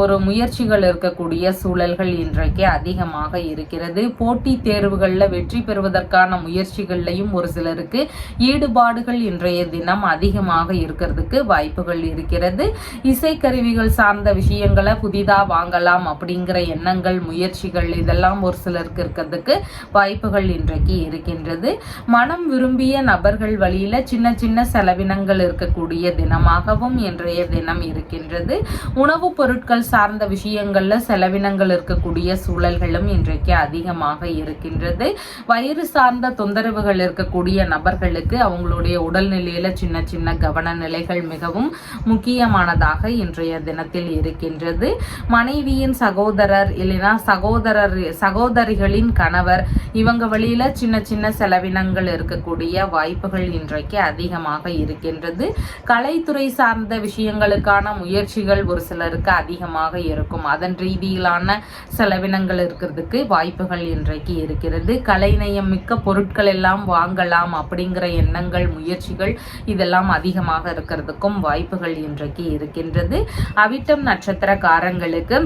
ஒரு முயற்சிகள் இருக்கக்கூடிய சூழல்கள் இன்றைக்கு அதிகமாக இருக்கிறது. போட்டி தேர்வுகள்ல வெற்றி பெறுவதற்கான முயற்சிகள்லையும் ஒரு சிலருக்கு ஈடுபாடுகள் இன்றைய தினம் அதிகமாக இருக்கிறதுக்கு வாய்ப்புகள் இருக்கிறது. இசைக்கருவிகள் சார்ந்த விஷயங்களை புதிதா வாங்கலாம் அப்படிங்கிற எண்ணங்கள், முயற்சிகள் இதெல்லாம் ஒரு சிலருக்கு இருக்கிறதுக்கு வாய்ப்புகள் இன்றைக்கு இருக்கின்றது. மனம் விரும்பிய நபர்கள் வழியில சின்ன சின்ன செலவினங்கள் இருக்கக்கூடிய தினமாகவும் இன்றைய தினம் இருக்கின்றது. உணவுப் பொருட்கள் சார்ந்த விஷயங்கள்ல செலவினங்கள் இருக்கக்கூடிய சூழல்களும் இன்றைக்கு அதிகமாக இருக்கின்றது. வயிறு சார்ந்த தொந்தரவுகள் இருக்கக்கூடிய நபர்களுக்கு அவங்களுடைய உடல்நிலையில சின்ன சின்ன கவன நிலைகள் மிகவும் முக்கியமானதாக இன்றைய தினத்தில் இருக்கின்றது. மனைவியின் சகோதரர் இல்லைனா சகோதரிகளின் கணவர் இவங்க வழியில சின்ன சின்ன செலவினங்கள் இருக்கக்கூடிய வாய்ப்புகள் இன்றைக்கு அதிகமாக இருக்கின்றது. கலைத்துறை சார்ந்த விஷயங்களுக்கான முயற்சிகள் ஒரு சிலருக்கு அதிகமாக இருக்கும். அதன் ரீதியிலான செலவினங்கள் இருக்கிறதுக்கு வாய்ப்புகள் இன்றைக்கு இருக்கிறது. கலைநயம் மிக்க பொருட்கள் எல்லாம் வாங்கலாம் அப்படிங்கிற எண்ணங்கள், முயற்சிகள் இதெல்லாம் அதிகமாக இருக்கிறதுக்கும் வாய்ப்புகள் இன்றைக்கு இருக்கின்றது. அவிட்டம் நட்சத்திரக்காரங்களுக்கு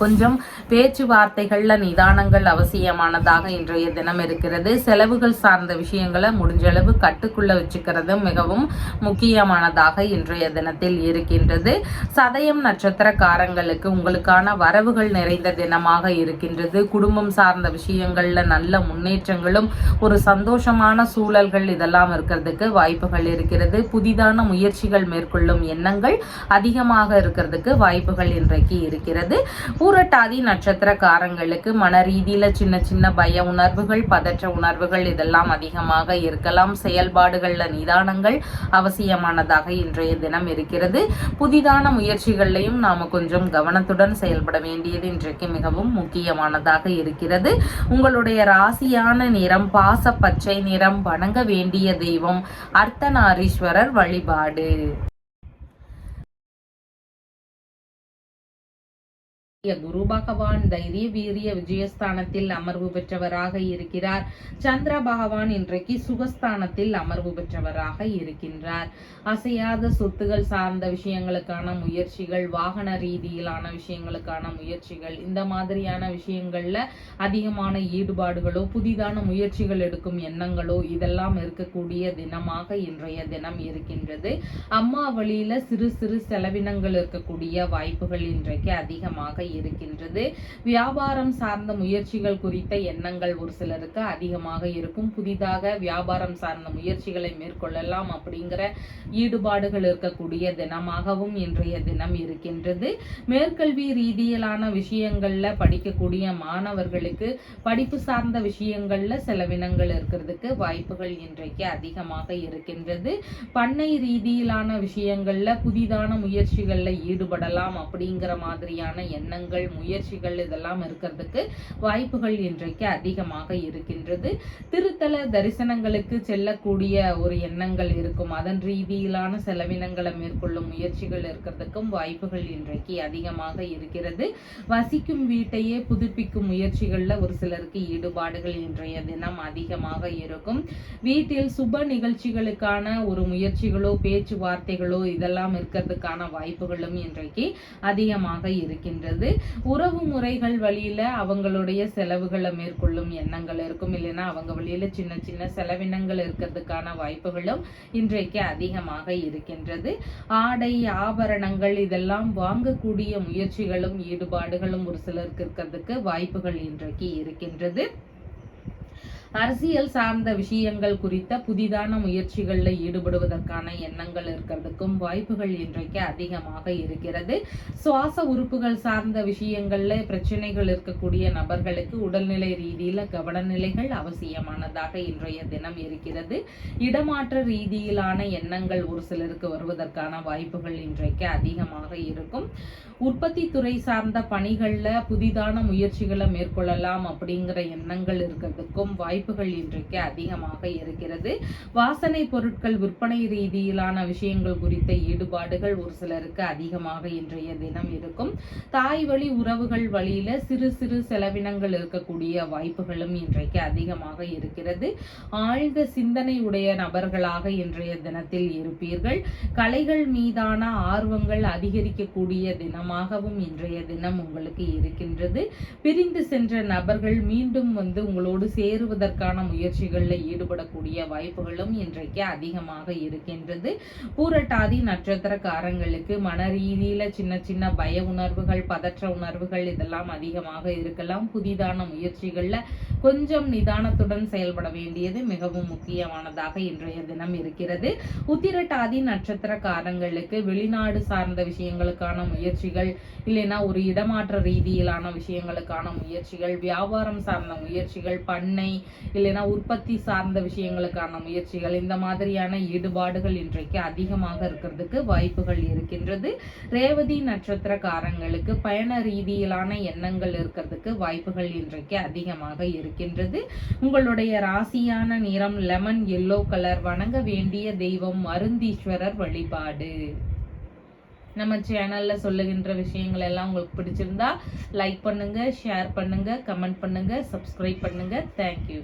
கொஞ்சம் பேச்சுவார்த்தைகள்ல நிதானங்கள் அவசியமானதாக இன்றைய தினம் இருக்கிறது. செலவுகள் சார்ந்த விஷயங்களை முடிஞ்சளவு கட்டுக்குள்ள வச்சுக்கிறது மிகவும் முக்கியமானதாக இன்றைய தினத்தில் இருக்கின்றது. சதயம் நட்சத்திரக்காரங்களுக்கு உங்களுக்கான வரவுகள் நிறைந்த தினமாக இருக்கின்றது. குடும்பம் சார்ந்த விஷயங்கள்ல நல்ல முன்னேற்றங்களும் ஒரு சந்தோஷமான சூழல்கள் இதெல்லாம் இருக்கிறதுக்கு வாய்ப்புகள் இருக்கிறது. புதிதான முயற்சிகள் மேற்கொள்ளும் எண்ணங்கள் அதிகமாக இருக்கிறதுக்கு வாய்ப்புகள் இன்றைக்கு இருக்கிறது. பூரட்டாதி நட்சத்திரக்காரங்களுக்கு மன ரீதியில சின்ன சின்ன பய உணர்வுகள், பதற்ற உணர்வுகள் இதெல்லாம் அதிகமாக இருக்கலாம். செயல்பாடுகள்ல நிதானங்கள் அவசியமானதாக இன்றைய தினம் இருக்கிறது. புதிதான முயற்சிகள்லையும் நாம கொஞ்சம் கவனத்துடன் செயல்பட வேண்டியது இன்றைக்கு மிகவும் முக்கியமானதாக இருக்கிறது. உங்களுடைய ராசியான நிறம் பாச பச்சை நிறம். வணங்க வேண்டிய தெய்வம் அர்த்தநாரீஸ்வரர் வழிபாடு. குரு பகவான் தைரிய வீரிய விஜயஸ்தானத்தில் அமர்வு பெற்றவராக இருக்கிறார். சந்திர பகவான் இன்றைக்கு சுகஸ்தானத்தில் அமர்வு பெற்றவராக இருக்கின்றார். அசையாத சொத்துகள் சார்ந்த விஷயங்களுக்கான முயற்சிகள், வாகன ரீதியிலான விஷயங்களுக்கான முயற்சிகள், இந்த மாதிரியான விஷயங்கள்ல அதிகமான ஈடுபாடுகளோ புதிதான முயற்சிகள் எடுக்கும் எண்ணங்களோ இதெல்லாம் இருக்கக்கூடிய தினமாக இன்றைய தினம் இருக்கின்றது. அம்மா வழியில சிறு சிறு செலவினங்கள் இருக்கக்கூடிய வாய்ப்புகள் இன்றைக்கு அதிகமாக இருக்கின்றது. வியாபாரம் சார்ந்த முயற்சிகள் குறித்த எண்ணங்கள் ஒரு சிலருக்கு அதிகமாக இருக்கும். புதிதாக வியாபாரம் சார்ந்த முயற்சிகளை மேற்கொள்ளலாம் அப்படிங்கிற ஈடுபாடுகள் இருக்கக்கூடிய தினமாகவும் இன்றைய தினம் இருக்கின்றது. மேற்கல்வி ரீதியிலான விஷயங்கள்ல படிக்கக்கூடிய மாணவர்களுக்கு படிப்பு சார்ந்த விஷயங்கள்ல செலவினங்கள் இருக்கிறதுக்கு வாய்ப்புகள் இன்றைக்கு அதிகமாக இருக்கின்றது. பண்ணை ரீதியிலான விஷயங்கள்ல புதிதான முயற்சிகள்ல ஈடுபடலாம் அப்படிங்கிற மாதிரியான எண்ணங்கள், முயற்சிகள் இதெல்லாம் இருக்கிறதுக்கு வாய்ப்புகள் இன்றைக்கு அதிகமாக இருக்கின்றது. திருத்தல தரிசனங்களுக்கு செல்லக்கூடிய ஒரு எண்ணங்கள் இருக்கும். அதன் ரீதியிலான செலவினங்களை மேற்கொள்ளும் முயற்சிகள் இருக்கிறதுக்கும் வாய்ப்புகள் இன்றைக்கு அதிகமாக இருக்கிறது. வசிக்கும் வீட்டையே புதுப்பிக்கும் முயற்சிகள்ல ஒரு சிலருக்கு ஈடுபாடுகள் இன்றைய தினம் அதிகமாக இருக்கும். வீட்டில் சுப நிகழ்ச்சிகளுக்கான ஒரு முயற்சிகளோ பேச்சுவார்த்தைகளோ இதெல்லாம் இருக்கிறதுக்கான வாய்ப்புகளும் இன்றைக்கு அதிகமாக இருக்கின்றது. உறவு முறைகள் வழியில அவங்களுடைய செலவுகளை மேற்கொள்ளும் எண்ணங்கள் இருக்கும். இல்லைன்னா அவங்க வழியில சின்ன சின்ன செலவினங்கள் இருக்கிறதுக்கான வாய்ப்புகளும் இன்றைக்கு அதிகமாக இருக்கின்றது. ஆடை ஆபரணங்கள் இதெல்லாம் வாங்கக்கூடிய முயற்சிகளும் ஈடுபாடுகளும் ஒரு சிலருக்கு இருக்கிறதுக்கு வாய்ப்புகள் இன்றைக்கு இருக்கின்றது. அரசியல் சார்ந்த விஷயங்கள் குறித்த புதிதான முயற்சிகள்ல ஈடுபடுவதற்கான எண்ணங்கள் இருக்கிறதுக்கும் வாய்ப்புகள் இன்றைக்கு அதிகமாக இருக்கிறது. சுவாச உறுப்புகள் சார்ந்த விஷயங்கள்ல பிரச்சனைகள் இருக்கக்கூடிய நபர்களுக்கு உடல்நிலை ரீதியில கவனநிலைகள் அவசியமானதாக இன்றைய தினம் இருக்கிறது. இடமாற்ற ரீதியிலான எண்ணங்கள் ஒரு சிலருக்கு வருவதற்கான வாய்ப்புகள் இன்றைக்கு அதிகமாக இருக்கும். உற்பத்தி துறை சார்ந்த பணிகள்ல புதிதான முயற்சிகளை மேற்கொள்ளலாம் அப்படிங்கிற எண்ணங்கள் இருக்கிறதுக்கும் வாய்ப்புகள் இன்றைக்கு அதிகமாக இருக்கிறது. வாசனை பொருட்கள் விற்பனை ரீதியிலான விஷயங்கள் குறித்த ஈடுபாடுகள் ஒரு சிலருக்கு அதிகமாக இன்றைய தினம் இருக்கும். தாய் வழி உறவுகள் வழியில சிறு சிறு செலவினங்கள் இருக்கக்கூடிய வாய்ப்புகளும் இன்றைக்கு அதிகமாக இருக்கிறது. ஆழ்ந்த சிந்தனை உடைய நபர்களாக இன்றைய தினத்தில் இருப்பீர்கள். கலைகள் மீதான ஆர்வங்கள் அதிகரிக்கக்கூடிய தினமாகவும் இன்றைய தினம் உங்களுக்கு இருக்கின்றது. பிரிந்து சென்ற நபர்கள் மீண்டும் உங்களோடு சேருவதற்கான முயற்சிகளில் ஈடுபடக்கூடிய வாய்ப்புகளும் இன்றைக்கு அதிகமாக இருக்கின்றது. பூரட்டாதி நட்சத்திரக்காரங்களுக்கு மன ரீதியில சின்ன சின்ன பய உணர்வுகள், பதற்ற உணர்வுகள் இதெல்லாம் அதிகமாக இருக்கலாம். புதிதான முயற்சிகள்ல கொஞ்சம் நிதானத்துடன் செயல்பட வேண்டியது மிகவும் முக்கியமானதாக இன்றைய தினம் இருக்கிறது. உத்திரட்டாதி நட்சத்திரக்காரங்களுக்கு வெளிநாடு சார்ந்த விஷயங்களுக்கான முயற்சிகள், இல்லைன்னா ஒரு இடமாற்ற ரீதியிலான விஷயங்களுக்கான முயற்சிகள், வியாபாரம் சார்ந்த முயற்சிகள், பண்ணை இல்லைன்னா உற்பத்தி சார்ந்த விஷயங்களுக்கான முயற்சிகள், இந்த மாதிரியான ஈடுபாடுகள் இன்றைக்கு அதிகமாக இருக்கிறதுக்கு வாய்ப்புகள் இருக்கின்றது. ரேவதி நட்சத்திரக்காரங்களுக்கு பயண ரீதியிலான எண்ணங்கள் இருக்கிறதுக்கு வாய்ப்புகள் இன்றைக்கு அதிகமாக இருக்கின்றது. உங்களுடைய ராசியான நிறம் லெமன் எல்லோ கலர். வணங்க வேண்டிய தெய்வம் மருந்தீஸ்வரர் வழிபாடு. நம்ம சேனல்ல சொல்லுகின்ற விஷயங்கள் எல்லாம் உங்களுக்கு பிடிச்சிருந்தா லைக் பண்ணுங்க, ஷேர் பண்ணுங்க, கமெண்ட் பண்ணுங்க, சப்ஸ்கிரைப் பண்ணுங்க. தேங்க்யூ.